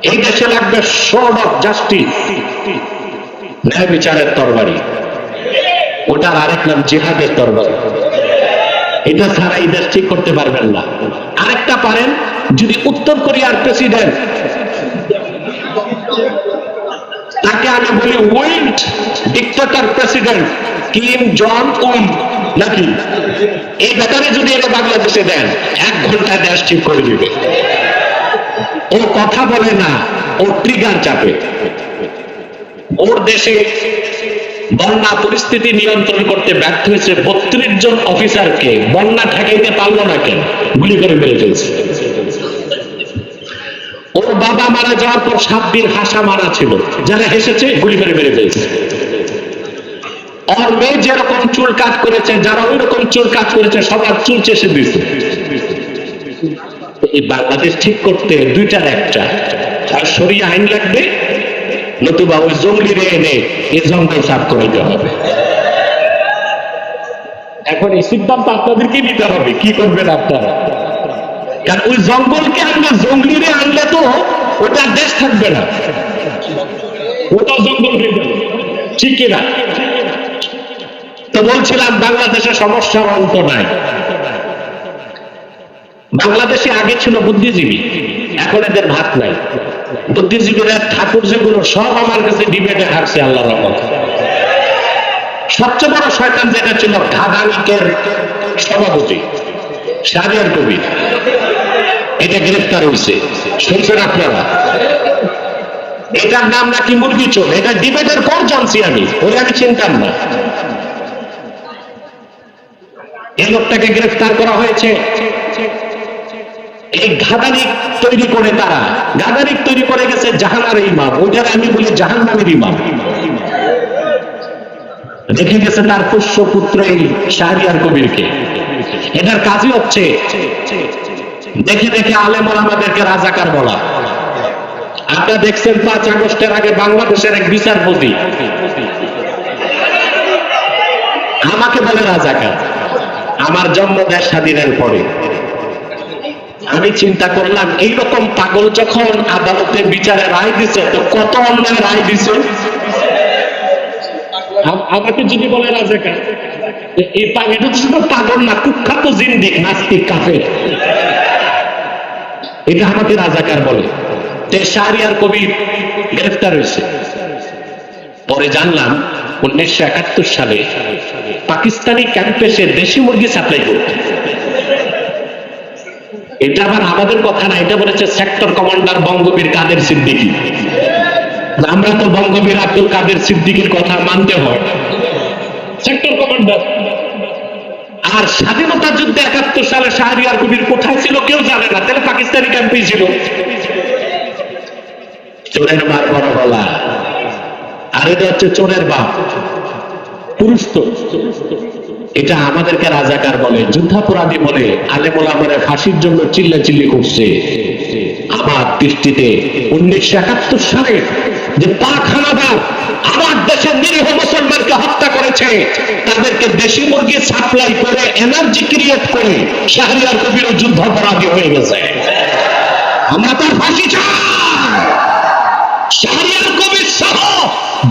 এই দেশে লাগবে সোর্ড অফ জাস্টিস, ন্যায় বিচারের তরবারি। ওটার আরেক নাম জিহাদের তরবারি। এটা ছাড়া এই দেশ ঠিক করতে পারবেন না। আরেকটা পারেন, যদি উত্তর কোরিয়ার প্রেসিডেন্ট, তাকে আমি বলি উইন্ড dictator president Kim Jong Un নাকি, এই ব্যাপারে যদি এটা বাংলাদেশে দেন 1 ঘন্টায় দেশ ঠিক করে দিবে। ও কথা বলে না, ও ট্রিগার চাপে। ওর দেশে বন্যা পরিস্থিতি নিয়ন্ত্রণ করতে ব্যর্থ হয়েছে 32 জন অফিসারকে বন্যা ঠেকাইতে পারলো না, কেন? গুলি করে মেরে ফেলছে। ওর বাবা মারা যাওয়ার পর 7 দিন হাসা মারা ছিল, যারা হেসেছে গুলি করে মেরে ফেলছে। ওর মেয়ে যেরকম চুল কাট করেছে, যারা ওই রকম চুল কাট করেছে সবার চুল চেষে দিয়েছে। এই বাংলাদেশ ঠিক করতে দুইটার একটা, আর শরিয়া আইন লাগবে, নতুবা ওই জঙ্গলিরে এনে এই জঙ্গল সাফ করে দিতে হবে। এখন এই সিদ্ধান্ত আপনাদেরকে নিতে হবে, কি করবেন আপনারা। কারণ ওই জঙ্গলকে আনলে, জঙ্গলিরে আনলে তো ওটা দেশ থাকবে না, ওটা জঙ্গল হয়ে যাবে, ঠিক কিনা? তো বলছিলাম বাংলাদেশের সমস্যার অন্ত নাই। বাংলাদেশে আগে ছিল বুদ্ধিজীবী, এখন এদের ভাত নাই। বুদ্ধিজীবীরা ঠাকুর যেগুলো সব আমার কাছে ডিবেটে হারছে আল্লাহর রহমতে। সবচেয়ে বড় শয়তান যেটা ছিল ঘাগানিকের সভাপতি শাহরিয়ার কবির, এটা গ্রেফতার হয়েছে, শুনছেন আপনারা? এটার নাম নাকি মুরগি চোর। এটা ডিবেটের পর জানছি আমি, ওরে আমি চিনতাম না। এই লোকটাকে গ্রেফতার করা হয়েছে। এই ঘাদানিক তৈরি করে, তারা ঘাদানিক তৈরি করে গেছে জাহানার ইমাম, ওইটার আমি বলি জাহান্নামের ইমাম। দেখে গেছে তার পুষ্য পুত্র এই শাহরিয়ার কবিরকে। এটার কাজই হচ্ছে দেখে দেখে আলেম ওলামাদেরকে রাজাকার বলা। আপনারা দেখছেন 5 আগস্টের আগে বাংলাদেশের এক বিচারপতি আমাকে বলে রাজাকার, আমার জন্ম দেশ স্বাধীনের পরে। আমি চিন্তা করলাম, এইরকম পাগল যখন আদালতে বিচারে রায় দিছে, তো কত অন্যায় রায় দিছে। আমাকে যদি বলে রাজাকার, এই এটা তো শুধু পাগল না, কুখ্যাত জিন্দিক, নাস্তিক, কাফের। এটা আমাকে রাজাকার বলে। শাহরিয়ার কবির গ্রেফতার হয়েছে। পরে জানলাম 1971 সালে পাকিস্তানি ক্যাম্পে সে দেশি মুরগি সাপ্লাই করত। এটা আবার আমাদের কথা না, এটা বলেছে সেক্টর কমান্ডার বঙ্গবীর কাদের সিদ্দিকী। আমরা তো বঙ্গবীর আব্দুল কাদের সিদ্দিকীর কথা মানতে হয়, সেক্টর কমান্ডার। আর স্বাধীনতা যুদ্ধে 71 সালে শাহরিয়ার কবির কোথায় ছিল কেউ জানে না, তাহলে পাকিস্তানি ক্যাম্পেই ছিল। চোরের মার বড় গলা, আর এটা হচ্ছে চোরের বাপ, পুরুষ তো। এটা আমাদেরকে রাজাকার বলে, যুদ্ধাপরাধী বলে, আলেম ওলামারে ফাঁসির জন্য চিল্লাচিল্লি করছে। আমার দৃষ্টিতে 1971 সালে যে পাক হানাদার আমার দেশের নিরীহ মুসলমানকে হত্যা করেছে, তাদেরকে দেশি মুরগি সাপ্লাই করে এনার্জি ক্রিয়েট করে শাহরিয়ার কবিরও যুদ্ধাপরাধী হয়ে গেছে। আমরা তার ফাঁসি চাই। শাহরিয়ার কবির সহ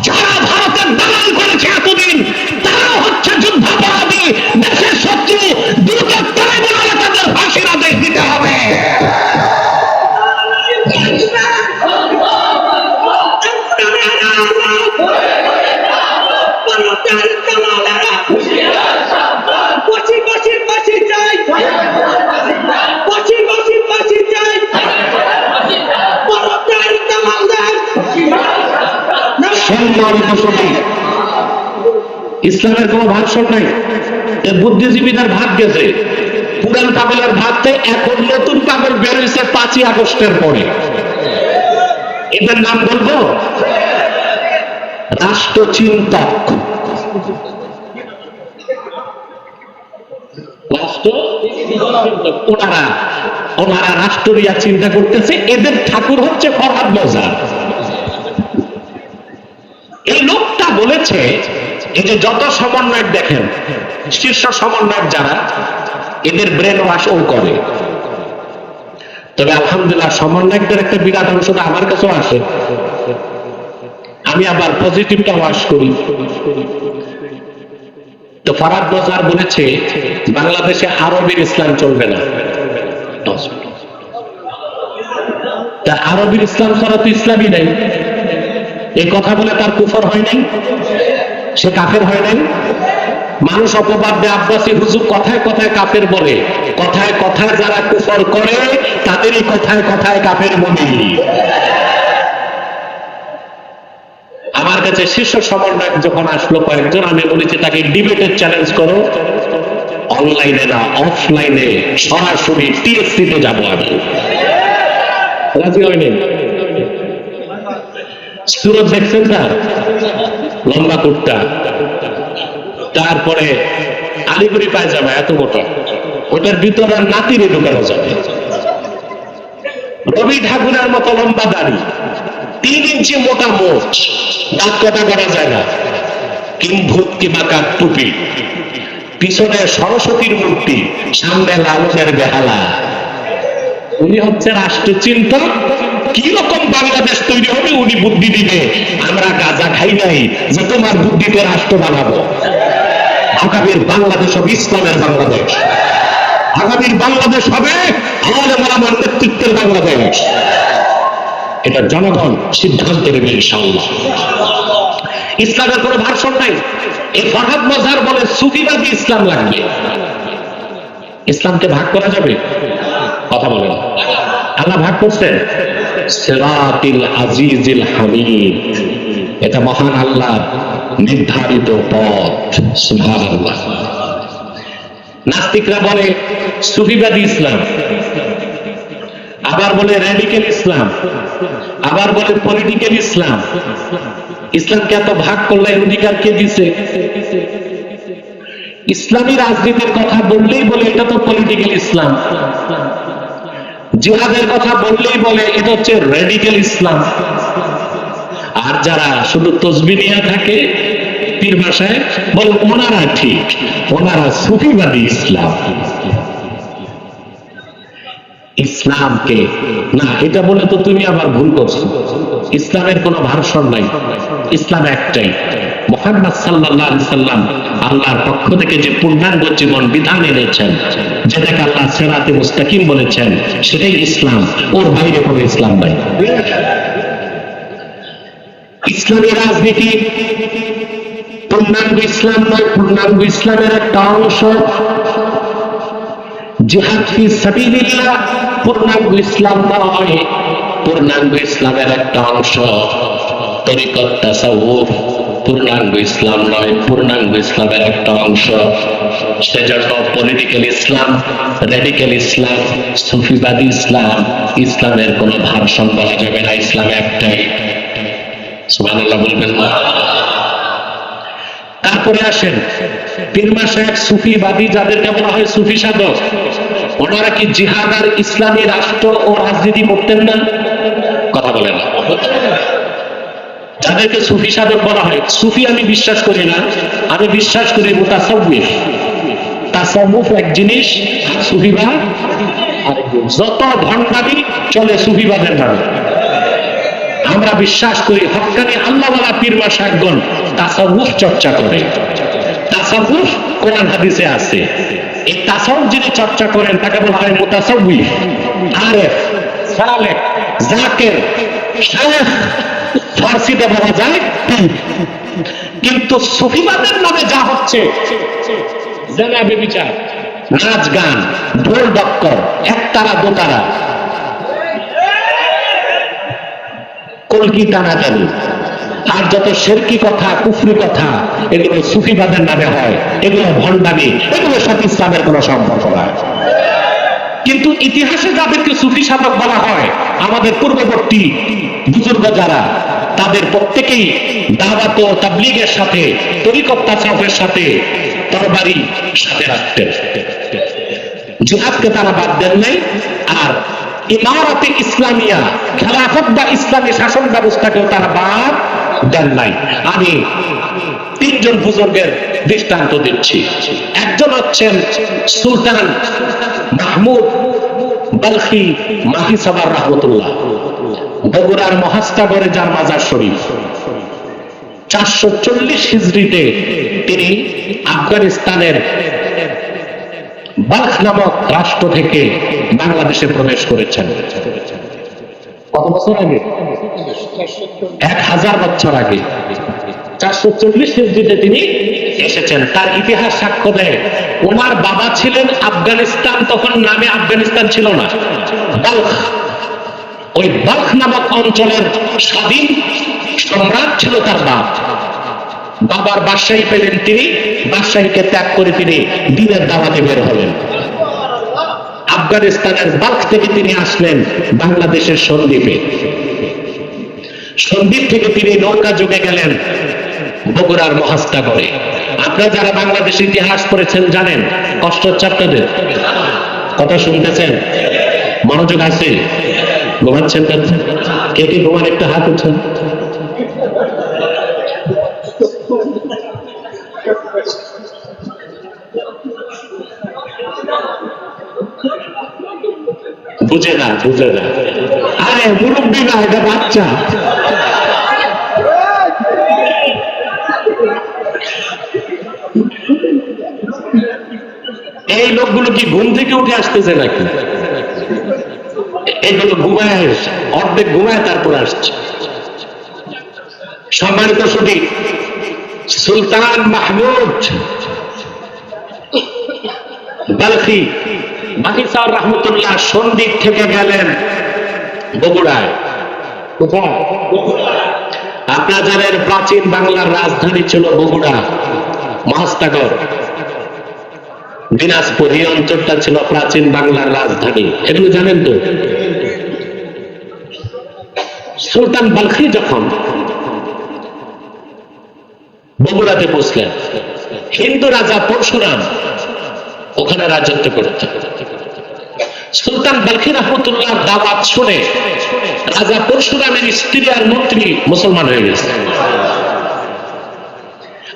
যারা ভারতের দালাল করেছে এতদিন, তারা হচ্ছে যুদ্ধাপরাধী, দেশের শত্রু। দ্রুত ট্রাইব্যুনালে তাদের ফাঁসির আদেশ দিতে হবে। ফাঁসি চাই, ফাঁসি সম্মানিত সতী, ইসলামের কোন ভাষণ নাই। বুদ্ধিজীবীদের ভাগ গেছে, পুরান পাগলের ভাগতে এখন নতুন পাগল বের হয়েছে 5ই আগস্টের পরে। এদের নাম বলবো রাষ্ট্রচিন্তক। ওনারা রাষ্ট্র নিয়ে চিন্তা করতেছে। এদের ঠাকুর হচ্ছে ফরহাদ মজার। এই লোকটা বলেছে, এই যে যত সমন্বয়ক দেখেন, শীর্ষ সমন্বয়ক যারা, এদের ব্রেন ওয়াশ ও করে। তবে আলহামদুলিল্লাহ সমন্বয়কদের একটা বিরাট অংশ আমার কাছেও আসে, আমি আবার পজিটিভটা ওয়াশ করি। তো ফরহাদ মজার বলেছে বাংলাদেশে আরবের ইসলাম চলবে না। তা আরবের ইসলাম ছাড়া তো ইসলামই নাই। এই কথা বলে তার কুফর হয় নাই, সে কাফের হয় নাই। মানুষ অপবাদ দেয়, আব্বাসী হুজুর কথায় কথায় কাফের বলে, কথায় কথায় যারা কুফর করে তাদেরই কথায় কথায় কাফের বলি। আমার কাছে শীর্ষ সমন্বয়ক যখন আসলো কয়েকজন, আমি বলেছি তাকে ডিবেটের চ্যালেঞ্জ করো, অনলাইনে না অফলাইনে সরাসরি টিএসসিতে যাবো আমি। রাজি হয়নি। সুরত দেখছেন তার লম্বা কুর্তা, তারপরে আলিগুড়ি পায়জামা এত মোটা, ওটার ভিতরে আর নাতিরে ঢুকানো যাবে। রবি ঠাকুরের মতো লম্বা দাড়ি, 3 ইঞ্চি মোটা মোচ, দাঁত কাটা করা যায় না, কিংভূত কি বাঁকা টুপি, পিছনে সরস্বতীর মূর্তি, সামনে লালনের বেহালা। উনি হচ্ছে রাষ্ট্রচিন্তক। কি রকম বাংলাদেশ তৈরি হবে উনি বুদ্ধি দিবে। আমরা গাঁজা খাই নাই যে তোমার বুদ্ধিতে রাষ্ট্র বানাবো। আগামীর বাংলাদেশ হবে ইসলামের বাংলাদেশ, আগামীর বাংলাদেশ হবে আলেম ওলামার নেতৃত্বের বাংলাদেশ। এটা জনগণ সিদ্ধান্ত নেবে ইনশাআল্লাহ। ইসলামের কোনো ভাষণ নাই। এই ফরহাদ মজার বলে সুফিবাদী ইসলাম লাগবে। ইসলামকে ভাগ করা যাবে? কথা বলেন। আল্লাহ ভাগ করছেন সিরাতিল আজিজিল হামিদ, এটা মহান আল্লাহর নির্ধারিত পথ। সুবহানাল্লাহ। নাস্তিকরা বলে সুফিবাদী ইসলাম, আবার বলে র্যাডিক্যাল ইসলাম, আবার বলে পলিটিক্যাল ইসলাম। ইসলামকে এত ভাগ করলে অধিকার কে দিছে? ইসলামী রাজনীতির কথা বললেই বলে এটা তো পলিটিক্যাল ইসলাম, জিহাদের কথা বললেই বলে এটা হচ্ছে র্যাডিক্যাল ইসলাম। আর যারা শুধু তসবিহ নিয়ে থাকে পীর ভাষায় বলে ওনারা ঠিক, ওনারা সুফিবাদী ইসলাম। ইসলামকে না এটা বলে তো তুমি আবার ভুল করছো। ইসলামের কোনো ভার্সন নাই, ইসলাম একটাই। মুহাম্মদ সাল্লাল্লাহু আলাইহি সাল্লাম আল্লাহর পক্ষ থেকে যে পূর্ণাঙ্গ জীবন বিধান এনেছেন, যেটাকে আল্লাহ সিরাতে মুস্তাকিম বলেছেন, সেটাই ইসলাম। ওর বাইরে কোনো ইসলাম নাই। ইসলামী রাজনীতি পূর্ণাঙ্গ ইসলাম নয়, পূর্ণাঙ্গ ইসলামের একটা অংশ। জিহাদ ফি সাবিলিল্লাহ পূর্ণাঙ্গ ইসলাম নয়, পূর্ণাঙ্গ ইসলামের একটা অংশ। তরিকত তাসাউফ পূর্ণাঙ্গ ইসলাম নয়, পূর্ণাঙ্গ ইসলামের একটা অংশ। সেজন্য পলিটিক্যাল ইসলাম, র্যাডিক্যাল ইসলাম, সুফিবাদী ইসলাম, ইসলামের কোনো ভার্সন বলা যাবে না। ইসলাম একটাই। সুবহানাল্লাহ বলবেন না? তারপরে আসেন পীর মাশায়েখ সুফিবাদী, যাদেরকে বলা হয় সুফি সাধক, ওনারা কি জিহাদ আর ইসলামী রাষ্ট্র ও রাজনীতি করতেন না? কথা বলেন না। যাদেরকে সুফি সাধক বলা হয়, সুফি আমি বিশ্বাস করি না, আমি বিশ্বাস করি মুতাসাউফ। তাসাউফ এক জিনিস, সুফিবাদ আরেক জিনিস। যত ভণ্ডামি চলে সুফিবাদের নামে। আমরা বিশ্বাস করি হক্কানি আল্লাহওয়ালা পীর মাশায়েখগণ তাসাউফ চর্চা করে। তাসাউফ কোরআন হাদিসে আছে। এই তাসাউফ যিনি চর্চা করেন তাকে বলা হয় মুতাসাউফ, আরেফ, সালেক, জাকির, শায়েখ, ফার্সিতে বলা যায়। কিন্তু সুফিবাদের নামে যা হচ্ছে, জেনা ব্যভিচার, নাচ গান, ঢোল ডক্কর, একতারা দোতারা, কলকি টানাটানি, আর যত শেরকি কথা কুফরি কথা এগুলো সুফিবাদের নামে হয়, এগুলো ভণ্ডামি, এগুলোর সাথে ইসলামের কোনো সম্পর্ক নাই। কিন্তু ইতিহাসে যাদেরকে সুফি সাধক বলা হয়, আমাদের পূর্ববর্তী বুজুর্গ যারা, তাদের প্রত্যেকেই দাওয়াত ও তাবলীগের সাথে, তরিকত তাসাউফের সাথে তরবারি সাথে রাখতেন। জিহাদকে তারা বাদ দেন নাই, আর ইমারতে ইসলামিয়া, খেলাফত বা ইসলামী শাসন ব্যবস্থাকেও তারা বাদ দেন নাই। আমি তিনজন বুজুর্গের দৃষ্টান্ত দিচ্ছি। একজন হচ্ছেন সুলতান মাহমুদ বালখি মাহিসাবার রহমতুল্লাহ, বগুড়ার মহাস্তাগরে যার মাজার শরীফ। 440 হিজরিতে তিনি আফগানিস্তানের বালখ নামক রাষ্ট্র থেকে বাংলাদেশে প্রবেশ করেছেন। কত বছর আগে? 1000 বছর আগে 440 হিজরিতে তিনি এসেছেন। তার ইতিহাস সাক্ষ্য দেয়, ওনার বাবা ছিলেন আফগানিস্তান, তখন নামে আফগানিস্তান ছিল না, বালখ। ওই বালখ নামক অঞ্চলের স্বাধীন সম্রাট ছিল তার বাপ। বাবার বাদশাহী পেলেন তিনি, বাদশাহীকে ত্যাগ করে তিনি দ্বীনের দাওয়াতে বের হলেন। আফগানিস্তানের বালখ থেকে তিনি আসলেন বাংলাদেশের সন্দ্বীপে। সন্দ্বীপ থেকে তিনি নৌকা যুগে গেলেন বগুড়ার মহাস্তাগরে। আপনারা যারা বাংলাদেশের ইতিহাস পড়েছেন জানেন, কষ্ট হচ্ছে আপনাদের? কথা শুনতেছেন? মনোযোগ আছে? ঘুমাচ্ছেন? কে কে ঘুমান একটা হাত উঠছেন? বুঝে না, বুঝে না। আরে মুরব্বী না, এটা বাচ্চা। এই লোকগুলো কি ঘুম থেকে উঠে আসতেছে নাকি? এগুলো ঘুমায়, অর্ধেক ঘুমায় তারপর আসছে। সম্মানিত সুধী, সুলতান মাহমুদ বালখি মাহিসার রহমতুল্লাহ সন্দ্বীপ থেকে গেলেন বগুড়ায়। কোথায়? আপনারা জানেন প্রাচীন বাংলার রাজধানী ছিল বগুড়া, মহাস্তাগর, দিনাজপুর, এই অঞ্চলটা ছিল প্রাচীন বাংলার রাজধানী। এগুলো জানেন তো? সুলতান বালখি যখন বগুড়াতে পৌঁছলেন, হিন্দু রাজা পরশুরাম ওখানে রাজত্ব করতেন। সুলতান বালখি রহমতুল্লাহ দাওয়াত শুনে রাজা পরশুরামের স্ত্রী আর মন্ত্রী মুসলমান হয়ে গেছে।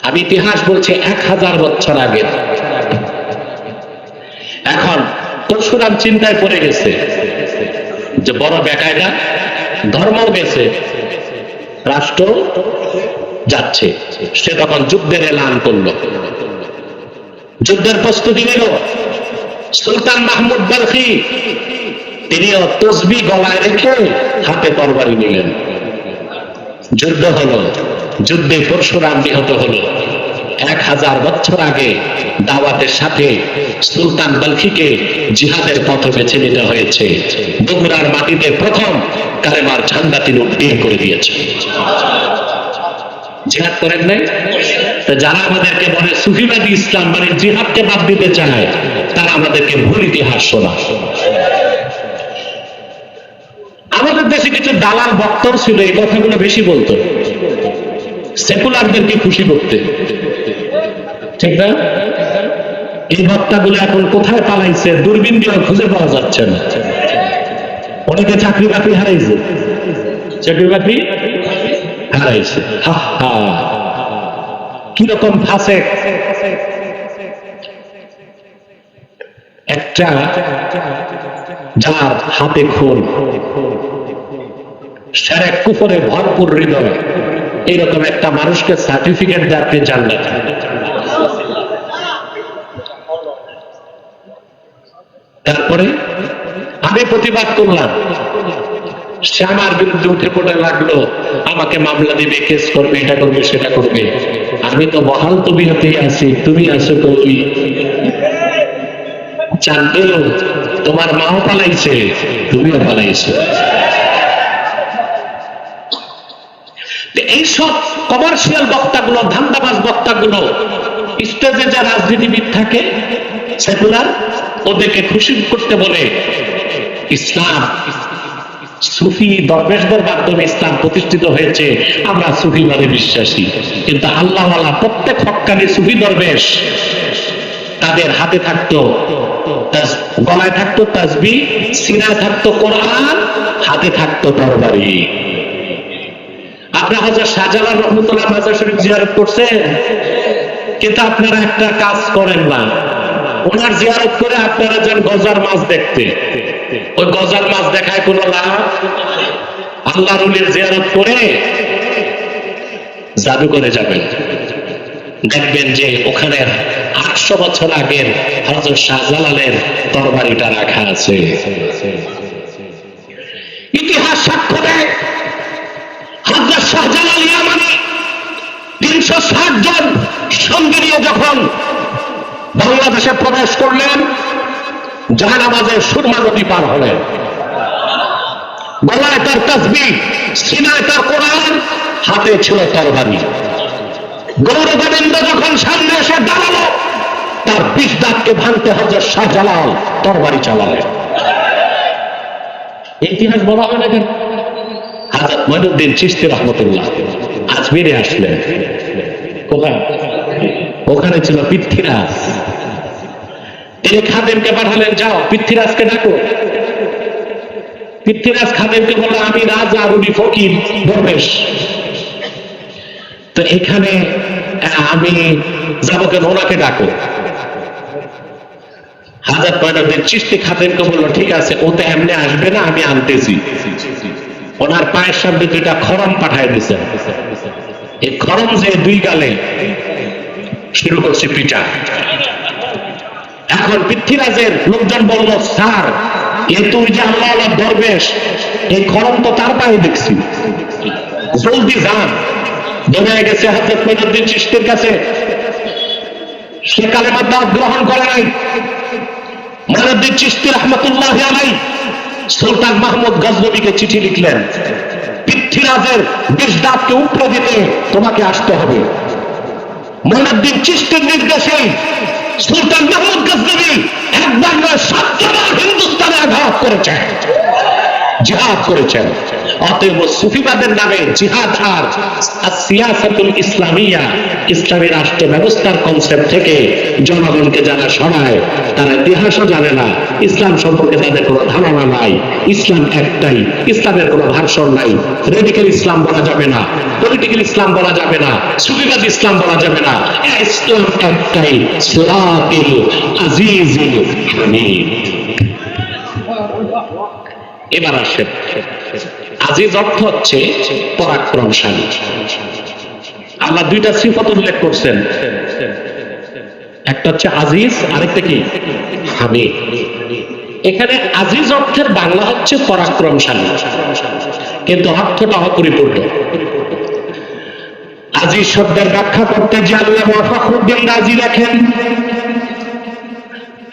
আমি ইতিহাস বলছি 1000 বছর আগে। এখন পরশুরাম চিন্তায় পড়ে গেছে যে বড় বেকায়দা, ধর্মও গেছে, রাষ্ট্র যাচ্ছে। সে তখন যুদ্ধের এলান করলো, যুদ্ধের প্রস্তুতি নিল। সুলতান মাহমুদ বালখি তিনিও তসবিহ গলায় রেখে হাতে তরবারি নিলেন। যুদ্ধ হলো, যুদ্ধে পরশুরাম নিহত হলো। 1000 বছর আগে দাওয়াতের সাথে সুলতান বালখিকে জিহাদের পথ বেছে নিতে হয়েছে। বগুড়ার মাটিতে প্রথম কালেমার ঝান্ডা তিনি উড্ডীন করে দিয়েছে। জিহাদ করেন নাই? যারা আমাদেরকে বলে সুফিবাদী ইসলাম মানে জিহাদকে বাদ দিতে চায়, তারা আমাদেরকে ভুল ইতিহাস শোনায়। আমাদের দেশে কিছু দালাল বক্তব্য ছিল, এই কথাগুলো বেশি বলতো, সেকুলারদেরকে খুশি করতে, ঠিক না? এই বক্তাগুলো এখন কোথায় পালাইছে? দূরবীন দিয়ে খুঁজে পাওয়া যাচ্ছে না। অনেকে চাকরি বাকরি হারাইছে, চাকরি বাকরি হারাইছে। কিরকম ফাসেক! একটা যার হাতে খুন, শিরক কুফরে ভরপুর হৃদয়, এইরকম একটা মানুষকে সার্টিফিকেট দিয়ে আপনি জান্নাত। তারপরে আমি প্রতিবাদ করলাম, সে আমার বিরুদ্ধে উঠে পড়ে লাগলো, আমাকে মামলা দিবে, কেস করবে, এটা করবে, সেটা করবে। আমি তো বহাল তবিয়তেই আছি, তুমি আছো কবি। চান্দু, তোমার মাও পালাইছে, তুমিও পালাইছো। এইসব কমার্শিয়াল বক্তাগুলো, ধান্দাবাজ বক্তাগুলো স্টেজে যে রাজনীতিবিদ থাকে সেকুলার, ওদেরকে খুশি করতে বলে ইসলাম সুফি দরবেশদের মাধ্যমে ইসলাম প্রতিষ্ঠিত হয়েছে, আমরা সুফিবাদে বিশ্বাসী। কিন্তু আল্লাহওয়ালা প্রত্যেক হক্কানি সুফি দরবেশ, তাদের হাতে থাকতো, গলায় থাকতো তাসবিহ, সিনায় থাকতো কোরআন, হাতে থাকতো তরবারি। আপনারা হযরত শাহজালাল রহমাতুল্লাহ মাজার শরীফ জিয়ারত করছেন, কিন্তু আপনারা একটা কাজ করেন না, ওনার জিয়ারত করে আপনারা যান গজার মাছ দেখতে। ওই গজার মাছ দেখায় কোনো লাভ? আল্লাহর ওলির জিয়ারত করে জাদু করে যাবেন, দেখবেন যে ওখানে 800 বছর আগের হযরত শাহজালালের তরবারিটা রাখা আছে। ইতিহাস সাক্ষ্য দেয় হযরত শাহজালাল ইয়ামানি 360 জন সঙ্গী নিয়ে যখন বাংলাদেশে প্রবেশ করলেন, জাহানাবাজের সুরমা নদী পার হলেন, গলায় তার তাসবিহ, সিনায় তার কোরআন, হাতে ছিল তরবারি। গৌরগোবিন্দ যখন সামনে এসে দাঁড়ালো, তার 20 দাঁতকে ভাঙতে হযরত শাহজালাল তরবারি চালালেন। ইতিহাস বলা হয় না কেন? হযরত মঈনুদ্দিন চিশতি রহমতুল্লাহ আজমিরে আসলেন, ওখানে ছিল পৃথ্বীরাজ। তিনি খাদেমকে পাঠালেন, যাও পৃথ্বীরাজকে ডাকো। পৃথ্বীরাজ খাদেমকে বলল, আমি রাজা, উনি ফকির দরবেশ, তো এখানে আমি যাবো কেন, ওনাকে ডাকো। হযরত মঈনুদ্দিন চিশতি খাদেমকে বলল, ঠিক আছে, ও তো এমনি আসবে না, আমি আনতেছি। ওনার পায়ের সামনে 2টা খড়ম পাঠায় দিয়েছে। এই খড়ম যে 2 গালে শুরু করছে পিটা। এখন পৃথ্বীরাজের লোকজন বলল, স্যার, এ তুই যে আল্লাহওয়ালা দরবেশ, এই খড়ম তো তার পায়ে দেখছি, জলদি যান। দৌড়ে গেছে হযরত মঈনুদ্দিন চিশতির কাছে। সে কালেমার দাওয়াত গ্রহণ করে নাই। মঈনুদ্দিন চিশতি রহমাতুল্লাহ আলাইহি সুলতান মাহমুদ গজনবীকে চিঠি লিখলেন, পৃথ্বীরাজের 20 দাঁতকে উপড়ে দিতে তোমাকে আসতে হবে। মঈনুদ্দিন চিশতির নির্দেশে সুলতান মাহমুদ গজনবী একবার নয় 7 বার হিন্দুস্তানে আঘাত করেছেন, জিহাদ করেছেন। অতএব সুফিবাদের নামে জিহাদ আর সিয়াসাতুল ইসলামিয়া, ইসলামী রাষ্ট্র ব্যবস্থার কনসেপ্ট থেকে জনগণকে যারা সরায়, তারা ইতিহাসও জানে না, ইসলাম সম্পর্কে তাদের কোনো ধারণা নাই। ইসলাম একটাই, ইসলামের কোনো ভার্সন নাই। রেডিক্যাল ইসলাম বলা যাবে না, পলিটিক্যাল ইসলাম বলা যাবে না, সুফিবাদ ইসলাম বলা যাবে না। ইসলাম একটাই, সিরাতুল আজিজুল হামিদ। এবার আসেন, আজিজ অর্থ হচ্ছে পরাক্রমশালী। আল্লাহ 2টা সিফত উল্লেখ করছেন, একটা হচ্ছে আজিজ, আরেকটা কি হামিদ। এখানে আজিজ অর্থের বাংলা হচ্ছে পরাক্রমশালী, কিন্তু অর্থটা অপরিপূর্ণ। আজিজ শব্দের ব্যাখ্যা করতে যে আল্লামা ফখরুদ্দীন রাজি লেখেন,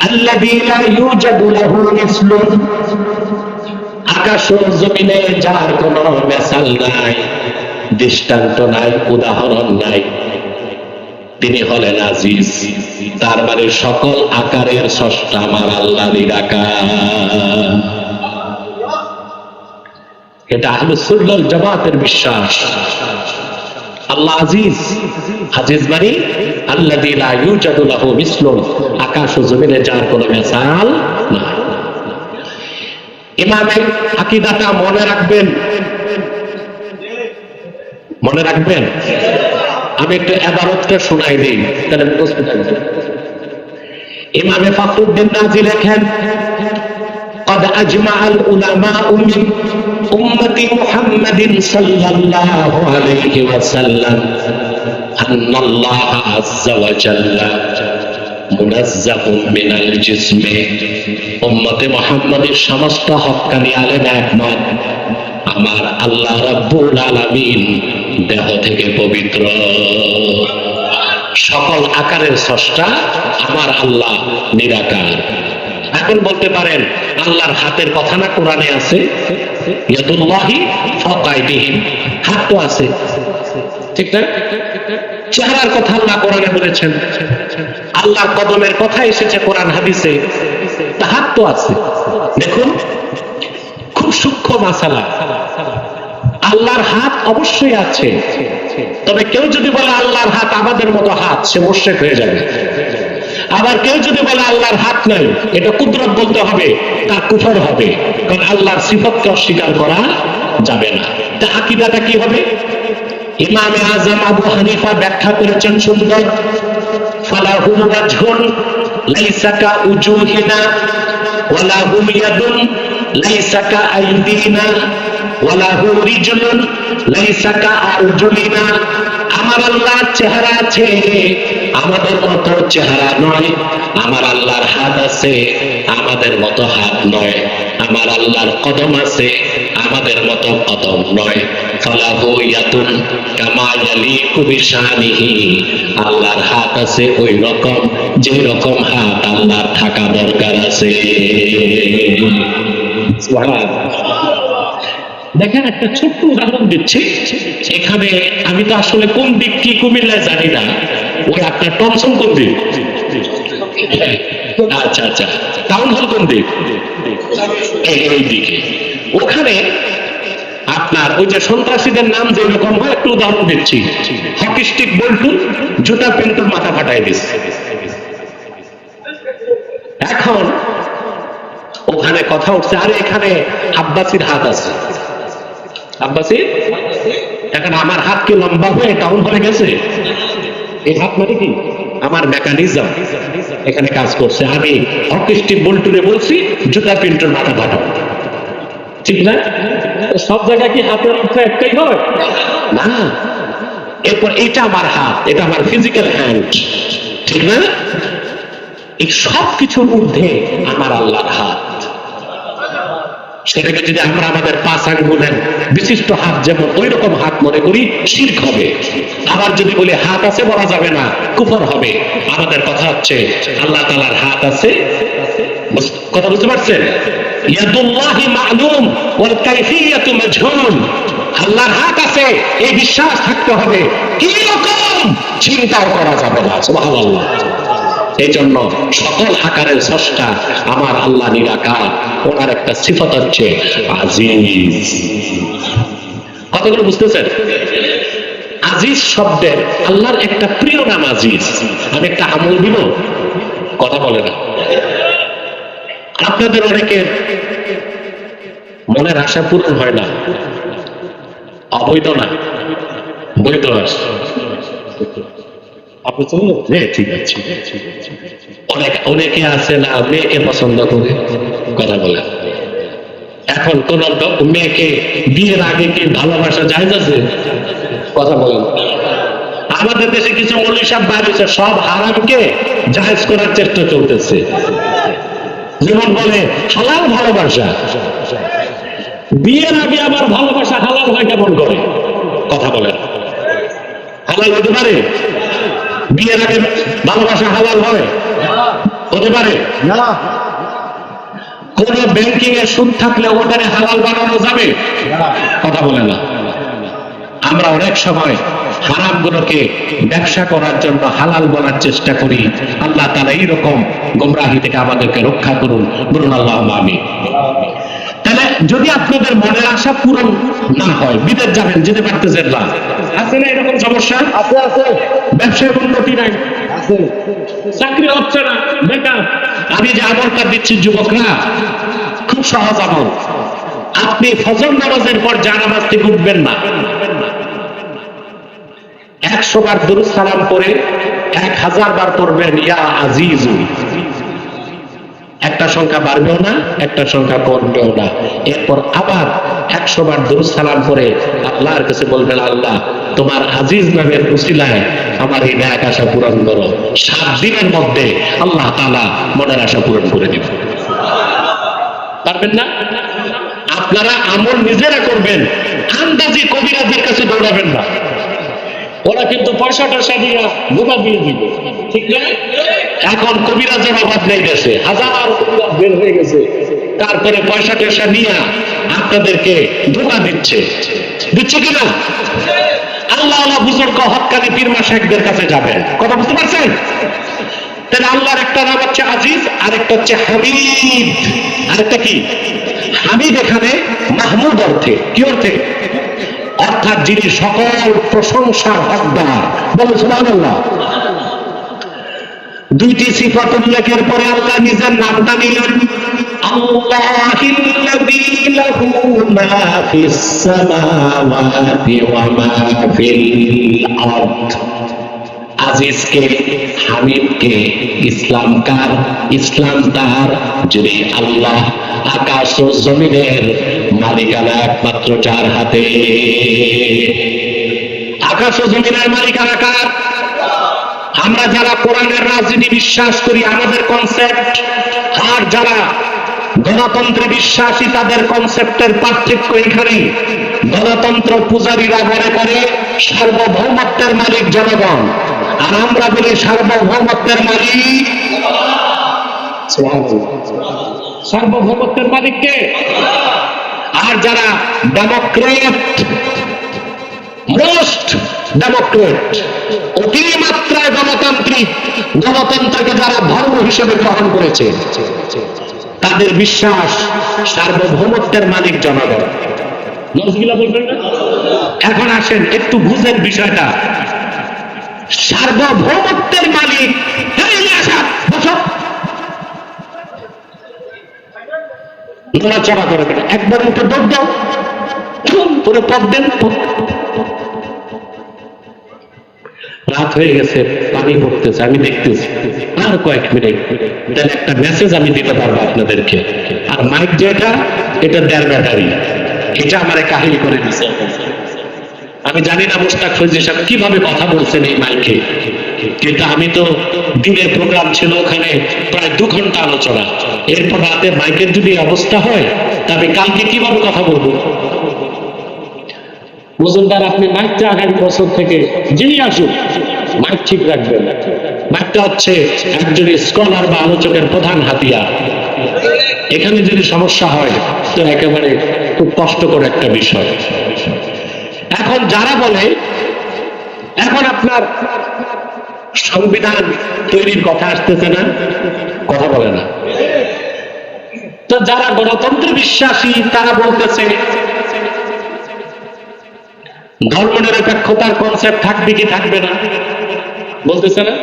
আল্লাযী লা ইউজাদু লাহু মিসলুন, আকাশ ও জমিনে যার কোনো মেসাল নাই, দৃষ্টান্ত নাই, উদাহরণ নাই, তিনি হলেন আজিজ। তার মানে সকল আকারের স্রষ্টা আমার আল্লাহ নিরাকার। এটা আহলুস সুন্নাহ ওয়াল জামাতের বিশ্বাস। আল্লাহ আজিজ। আজিজ মানে আল্লাযী লা ইউজাদু লাহু মিসলুন, আকাশ ও জমিনে যার কোনো মেসাল নাই। ইমামের আকীদাটা মনে রাখবেন, মনে রাখবেন। আমি একটু ইবারতটা শোনাই দিই, তাহলে মুখস্থ থাকবে। ইমামে ফখরুদ্দীন রাজি লেখেন, قد أجمع العلماء من أمة محمد صلى الله عليه وسلم أن الله عز وجل منزه من الجسم। উম্মতে মুহাম্মাদের সমস্ত হক্কানি আলেম একমত, আমার আল্লাহ রাব্বুল আলামিন দেহ থেকে পবিত্র। সকল আকারের স্রষ্টা আমার আল্লাহ নিরাকার। এখন বলতে পারেন, আল্লাহর হাতের কথা না কোরআনে আছে, ইয়াদুল্লাহি ফাওকা আইদিহিম, হাত তো আছে, ঠিক না? চেহারার কথা আল্লাহ কোরআনে বলেছেন, আল্লাহর কদমের কথা এসেছে কোরআন হাদিসে, তা হাত তো আছে। দেখুন খুব সূক্ষ্ম মাসালা, আল্লাহর হাত অবশ্যই আছে, তবে কেউ যদি বলে আল্লাহর হাত আমাদের মতো হাত, সে মুশরিক হয়ে যাবে। আবার কেউ যদি বলে আল্লাহর হাত নাই, এটা কুদরত বলতে হবে, তা কুফর হবে, কারণ আল্লাহর সিফতকে অস্বীকার করা যাবে না। তা আকীদাটা কি হবে? ইমামে আযম আবু হানিফা ব্যাখ্যা করেছেন সুন্দর, ফালাহুম ওয়াজহুন লাইসা কা উজুহিনা ওয়ালা হুম ইয়াদুন লাইসা কা আইদিনা ওয়ালা হুম রিজলুন লাইসা কা আরজুলিনা। আমার আল্লাহর চেহারা আছে, আমাদের মতো চেহারা নয়। আমার আল্লাহর হাত আছে, আমাদের মতো হাত নয়। আমার আল্লাহর কদম আছে, আমাদের মতো কদম নয়। ফালাহু ইয়াতুন কামা ইয়ালিকু বিশানিহি। আল্লাহর হাত আছে ওই রকম যে রকম হাত আল্লাহর থাকা দরকার আছে। সুবহানাল্লাহ। দেখেন একটা ছোট্ট উদাহরণ দিচ্ছি। এখানে আমি তো আসলে কোন দিক কি কুমিল্লায় জানি না, ওই আপনার টমসন কোন দিক? আচ্ছা আচ্ছা, টাউন হল কোন দিক? এই দিকে। ওখানে আপনার ওই যে সন্ত্রাসীদের নাম যে রকম হয়, একটু উদাহরণ দিচ্ছি। হকি স্টিক বল্টু, জুতা পেন্টুর মাথা ফাটাই দিচ্ছে। এখন ওখানে কথা উঠছে, আরে এখানে আব্বাসির হাত আছে। আব্বাসি, এখন আমার হাত কি লম্বা হয়ে টাউন হলে গেছে? এই হাত মানে কি আমার মেকানিজম এখানে কাজ করছে। আমি হকি স্টিক বল্টুরে বলছি জুতা পেন্টুর মাথা ফাটাও, ঠিক না? সব জায়গায় কি হাতের অর্থ একটাই হয় না। এরপর এটা আমার হাত, এটা আমার ফিজিক্যাল হ্যান্ড, ঠিক না? এই সব কিছুর ঊর্ধ্বে আমার আল্লাহর হাত। সেটাকে যদি আমরা আমাদের 5 আঙ্গুলের বিশিষ্ট হাত যেমন ওই রকম হাত মনে করি, শিরক হবে। আবার যদি বলি হাত আছে বলা যাবে না, কুফর হবে। আমাদের কথা হচ্ছে আল্লাহ তাআলার হাত আছে, কথা বুঝতে পারছেন? ইয়াদুল্লাহি মা'লুম ওয়াল কাইফিয়াতু মাজহুল। আল্লাহর হাত আছে এই বিশ্বাস থাকতে হবে, কি রকম চিন্তাও করা যাবে না। সুবহানাল্লাহ। এই জন্য সকল আকারের স্রষ্টা আমার আল্লাহ নিরাকার। ওনার একটা সিফত হচ্ছে আজিজ। কতগুলো বুঝতেছেন? আজিজ শব্দের আল্লাহর একটা প্রিয় নাম আজিজ। আমি একটা আমল দিব, কথা বলে না। আপনাদের অনেকের মনের আশা পূরণ হয় না, অবৈধ না, বৈধ আসে। আপনি চলুন, ঠিক আছে। অনেকে আছে না মেয়েকে পছন্দ করে, কথা বলে। এখন কোন মেয়েকে বিয়ের আগে কি ভালোবাসা জায়েজ আছে? কথা বলেন। আমাদের দেশে কিছু মৌলভী সাহেব বাইরে সব হারামকে জায়েজ করার চেষ্টা চলতেছে। যেমন বলে হালাল ভালোবাসা, বিয়ের আগে আবার ভালোবাসা হালাল হয় কেমন করে? কথা বলেন। হালাল হতে পারে? বিয়ের আগে ভালোবাসা হালাল হয়? হতে পারে না। কোন ব্যাংকিং এর সুদ থাকলে ওটারে হালাল বানানো যাবে? কথা বলে না। আমরা অনেক সময় হারামগুলোকে ব্যবসা করার জন্য হালাল বলার চেষ্টা করি। আল্লাহ তাআলা এইরকম গোমরাহি থেকে আমাদেরকে রক্ষা করুন, বলুন আল্লাহুম্মা আমিন। তাহলে যদি আপনাদের মনের আশা পূরণ না হয়, বিদেশ যাবেন, যেতে পারতেছেন না, আছে না এরকম সমস্যা? আছে আছে। ব্যবসায় উন্নতি নাই, আছে। চাকরি হচ্ছে না, বেকার। আমি যে আমলটা দিচ্ছি যুবকরা, খুব সহজ আমল। আপনি ফজর নামাজের পর জানামাজ থেকে উঠবেন না, 100 বার দুরূদ সালাম পড়ে 1000 বার পড়বেন ইয়া আজিজু। একটা সংখ্যা বাড়বেও না, একটা সংখ্যা কমবেও না। এরপর আবার 100 বার দুরূদ সালাম করে আল্লাহর কাছে বলবেন, আল্লাহ তোমার আজিজ নামের উসিলায় আমার এই ন্যাক আশা পূরণ করো। 7 দিনের মধ্যে আল্লাহ তাআলা মনের আশা পূরণ করে দিবেন। পারবেন না? আপনারা আমল নিজেরা করবেন, আন্দাজি কবিরাজের কাছে দৌড়াবেন না। ওরা কিন্তু পয়সা টয়সা দিয়ে ধোঁকা দিয়ে দিবে, ঠিক না? এখন কবিরাজের অভাব নেই দেশে, হাজার কবিরাজ বের হয়ে গেছে। তারপরে পয়সা টয়সা নিয়ে আপনাদেরকে ধোঁকা দিচ্ছে, দিচ্ছে কিনা? আল্লাহ বুজুর্গ হক্কানি পীর মাশায়েখদের কাছে যাবেন। কথা বুঝতে পারছেন? তাহলে আল্লাহর একটা নাম হচ্ছে আজিজ, আর একটা হচ্ছে হামিদ। আরেকটা কি? হামিদ এখানে মাহমুদ অর্থে। কি অর্থে? অর্থাৎ যিনি সকল প্রশংসার হকদার। বলো সুবহানাল্লাহ। দুইটি সিফাত উল্লেখের পরে আল্লাহ নিজের নামটা নিলেন, আল্লাহিল্লাযী লাহু মা ফিস সামাওয়াতি ওয়া মা ফিল আরদ। আজিজকে, হামিদকে, ইসলাম কার? ইসলাম তার যিনি আল্লাহ আকাশ ও জমিনের মালিকানা একমাত্র যার হাতে। আকাশ ও জমিনের মালিকানা কার? আমরা যারা কোরআনের রাজনীতি বিশ্বাস করি আমাদের কনসেপ্ট, আর যারা গণতন্ত্রে বিশ্বাসী তাদের কনসেপ্টের পার্থক্য এখানে। গণতন্ত্র পূজারীরা মনে করে সার্বভৌমত্বের মালিক জনগণ, আর আমরা বলি সার্বভৌমত্বের মালিক। সার্বভৌমত্বের মালিক কে? আর যারা ডেমোক্রেট, মোস্ট ডেমোক্রেট, অতিমাত্রায় গণতান্ত্রিক, গণতন্ত্রকে যারা ধর্ম হিসেবে গ্রহণ করেছে, তাদের বিশ্বাস সার্বভৌমত্বের মালিক জনগণ। বলবেন না? এখন আসেন একটু বুঝেন বিষয়টা। সার্বভৌমত্বের মালিক নড়াচড়া করবে না, একবার মুখে দৌড় দাও, করে পথ দেন। রাত হয়ে গেছে, পানি পড়তেছে, আমি দেখতেছি আর কয়েক মিনিট, তাহলে একটা মেসেজ আমি দিতে পারবো আপনাদেরকে। আর মাইক যেটা, এটা 1.5 ব্যাটারি, এটা আমার কাহিনী করে দিছে। আমি জানি না মুশতাক ফৈজি সাহেব কিভাবে কথা বলছেন এই মাইকে, কিন্তু আমি তো দিনের প্রোগ্রাম ছিল, ওখানে প্রায় 2 ঘন্টা আলোচনা, এরপর রাতে মাইকের যদি অবস্থা হয় তবে কালকে কিভাবে কথা বলবো? মজুমদার, আপনি মাইকটা আগামী বছর থেকে যিনি আসুন মাইক ঠিক রাখবেন। মাইকটা হচ্ছে একজন স্কলার বা আলোচকের প্রধান হাতিয়ার। এখানে যদি সমস্যা হয় তো একেবারে খুব কষ্টকর একটা বিষয়। এখন যারা বলে এখন আপনার সংবিধান তৈরির কথা আসতেছে না, কথা বলে না, তো যারা গণতন্ত্রে বিশ্বাসী তারা বলতেছে ধর্মনিরপেক্ষতার কনসেপ্ট থাকবে কি থাকবে না, বলতেছে না?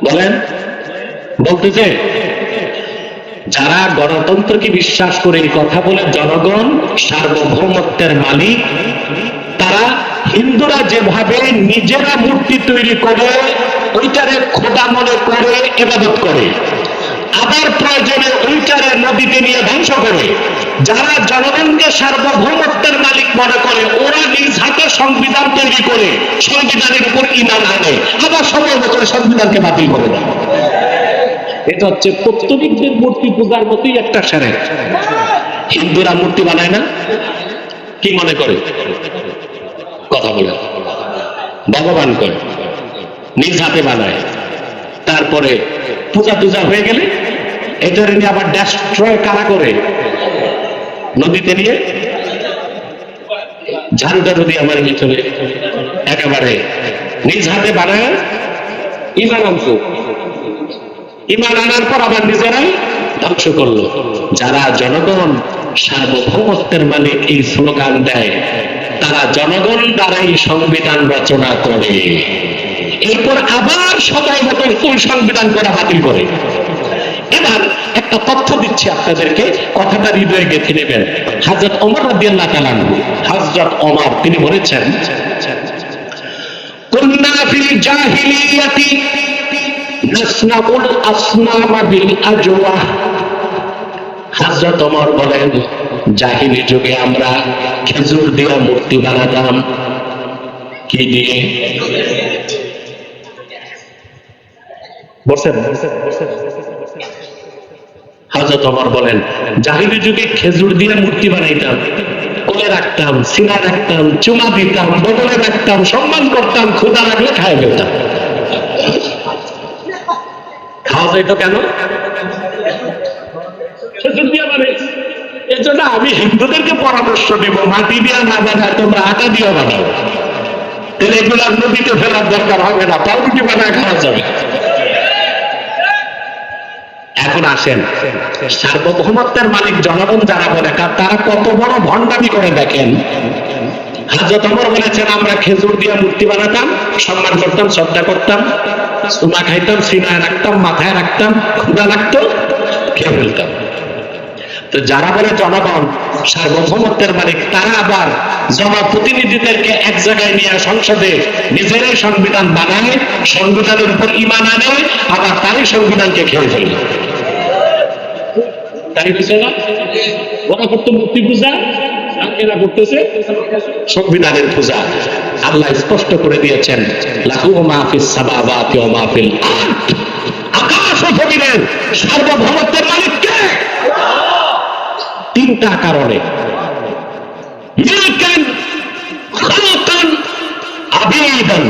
বলেন, বলতেছে। যারা গণতন্ত্রকে বিশ্বাস করে কথা বলে জনগণ সার্বভৌমত্বের মালিক, তারা হিন্দুরা যেভাবে নিজেরা মূর্তি তৈরি করে ওইটারে খোদা মনে করে ইবাদত করে, আবার প্রয়োজনে ওইটারে নদীতে নিয়ে ধ্বংস করে, যারা জনগণকে সার্বভৌমত্বের মালিক মনে করে ওরা নিজ হাতে সংবিধান তৈরি করে সংবিধানের উপর ঈমান আনে, আবার সময় মতো সংবিধানকে বাতিল করে দেয়। এটা হচ্ছে পৌত্তলিকদের মূর্তি পূজার মতোই একটা সেরেক। হিন্দুরা মূর্তি বানায় না, কি মনে করে? কথা বলে ভগবান করে, নিজ হাতে বানায়। তারপরে পূজা টুজা হয়ে গেলে এটার নিয়ে আবার ডেস্ট্রয় কারা করে? নদীতে নিয়ে ঝাড়ুটা যদি আমার ভিতরে একেবারে নিজ হাতে বানায় ঈমান আনতো, ঈমান আনার পর আবার নিজেরাই ধ্বংস করলো। যারা জনগণ সার্বভৌমত্বের মালিক এই স্লোগান দেয়, তারা জনগণ দ্বারাই সংবিধান রচনা করে, এরপর আবার সময় মতো ওই সংবিধান করা বাতিল করে। এবার একটা তথ্য দিচ্ছি আপনাদেরকে, কথাটা হৃদয়ে গেঁথে নেবেন। হযরত ওমর রাদিয়াল্লাহু তাআলা আনহু, হযরত ওমর তিনি বলেছেন, কুন্না ফিল জাহিলিয়াতি নাসনাউল আসনামা বিল আজওয়া। হযরত ওমর বলেন, জাহিলি যুগে আমরা খেজুর দিয়ে মূর্তি বানাতাম। কি দিয়ে? বসেন। হযরত ওমর বলেন, জাহিলি যুগে খেজুর দিয়ে মূর্তি বানাইতাম, কোলে রাখতাম, সিনা রাখতাম, চুমা দিতাম, বগলে রাখতাম, সম্মান করতাম, ক্ষুধা লাগলে খায় ফেলতাম। খাওয়া যাইতো কেন? খেজুর দিয়ে বানাই। এজন্য আমি হিন্দুদেরকে পরামর্শ দিব, মাটি দিয়ে না বানায় তোমরা আটা দিয়ে বানাও। তাহলে এগুলা নদীতে ফেলার দরকার হবে না, পাউরুটি বানায় খাওয়া যাবে। এখন আসেন, সার্বভৌমত্বের মালিক জনগণ যারা বলে তারা কত বড় ভণ্ডামি করে দেখেন। হযরত ওমর বলেছেন, আমরা খেজুর দিয়ে মূর্তি বানাতাম, সম্মান করতাম, শ্রদ্ধা করতাম, চুমা খাইতাম, সিনায় রাখতাম, মাথায় রাখতাম, ক্ষুধা লাগতো, খেয়ে ফেলতাম। তো যারা বলে জনগণ সার্বভৌমত্বের মালিক, তারা আবার জনপ্রতিনিধিদেরকে এক জায়গায় নিয়ে সংসদে নিজেরাই সংবিধান বানায়, সংবিধানের উপর ঈমান আনে, আবার তারই সংবিধানকে খেয়ে ফেলে। তাই বুঝে না? ওরা করতো মূর্তি পূজা, এরা করতেছে সংবিধানের পূজা। আল্লাহ স্পষ্ট করে দিয়েছেন, লাহু মা ফিস সামাওয়াতি ওয়া মা ফিল আরদ, আকাশ ও জমিনের সার্বভৌমত্বের মালিক কে? তিনটা কারণে, মিলকান, খালাকান, আবিদান।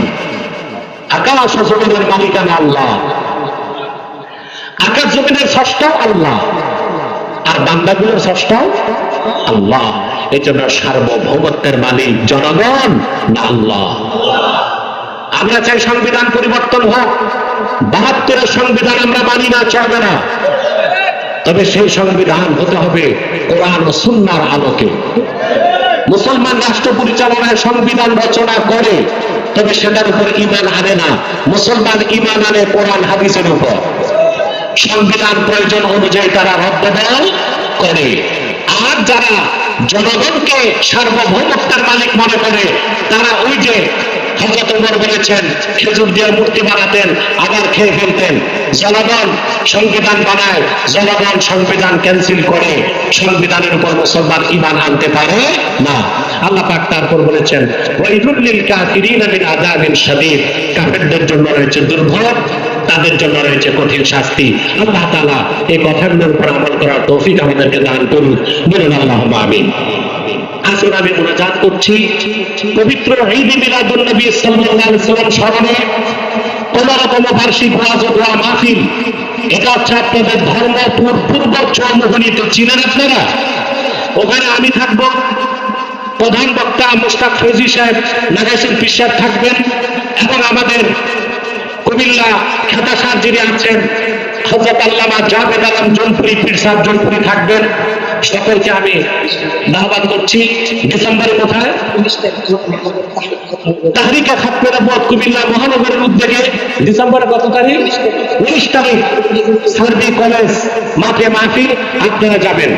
আকাশ ও জমিনের মালিকানা আল্লাহ, আকাশ জমিনের স্রষ্টাও আল্লাহ, আর বান্দাগুলোর স্রষ্টাও আল্লাহ। এই জন্য সার্বভৌমত্বের মালিক জনগণ না আল্লাহ। আমরা চাই সংবিধান পরিবর্তন হোক, ৭২-এর সংবিধান আমরা মানি না, চলবে না। তবে সেই সংবিধান হতে হবে কোরআন ও সুন্নাহর আলোকে। মুসলমান রাষ্ট্র পরিচালনায় সংবিধান রচনা করে, তবে সেটার উপর ঈমান আনে না। মুসলমান ঈমান আনে কোরআন হাদিসের উপর। সংবিধান প্রয়োজন অনুযায়ী তারা রদবদল করে। আর যারা জনগণকে সার্বভৌমত্বের মালিক মনে করে, তারা ওই যে হযরত ওমর বলেছেন, খেজুর দিয়ে মূর্তি বানাতেন, আবার খেয়ে ফেলতেন। জনগণ সংবিধান বানায়, জনগণ সংবিধান ক্যান্সেল করে, সংবিধানের উপর মুসলমান ঈমান আনতে পারে না। আল্লাহ পাক তারপর বলেছেন, ওয়াইলুল লিল কাফিরিনা মিন আযাবিন শাদীদ, কাফেরদের জন্য রয়েছে দুর্ভোগ, তাদের জন্য রয়েছে কঠিন শাস্তি। আল্লাহ তাআলা এই কথাগুলোর উপর আমল করার তৌফিক আমাদেরকে দান করুন, বলুন আল্লাহুম্মা আমিন। আসুন আমি মুনাজাত করছি পবিত্র ঈদ মিলাদুন নবী সাল্লাল্লাহু আলাইহি ওয়াসাল্লাম স্মরণে 15তম বার্ষিক ওয়াজ ও দোয়া মাহফিল। এটা হচ্ছে আপনাদের ধর্মপুর পূর্বচ্ছ মোহনীত, চিনেন আপনারা? ওখানে আমি থাকবো, প্রধান বক্তা মুস্তাক ফৈজি সাহেব, নাগাসির পীর সাহেব থাকবেন, এবং আমাদের কুমিল্লা খেতাসার যিনি আছেন হযরত আল্লামা জাভেদ আলম জনপুরি পীর সাহেব জনপুরি থাকবেন। সকলকে আমি দাওয়াত করছি। ডিসেম্বরে কোথায়? তাহরিকে খাতমে নবুয়ত কুমিল্লা মহানগরের উদ্যোগে ডিসেম্বরের কত তারিখ? 19 তারিখ সার্বি কলেজ মাঠে মাহফিল, আপনারা যাবেন।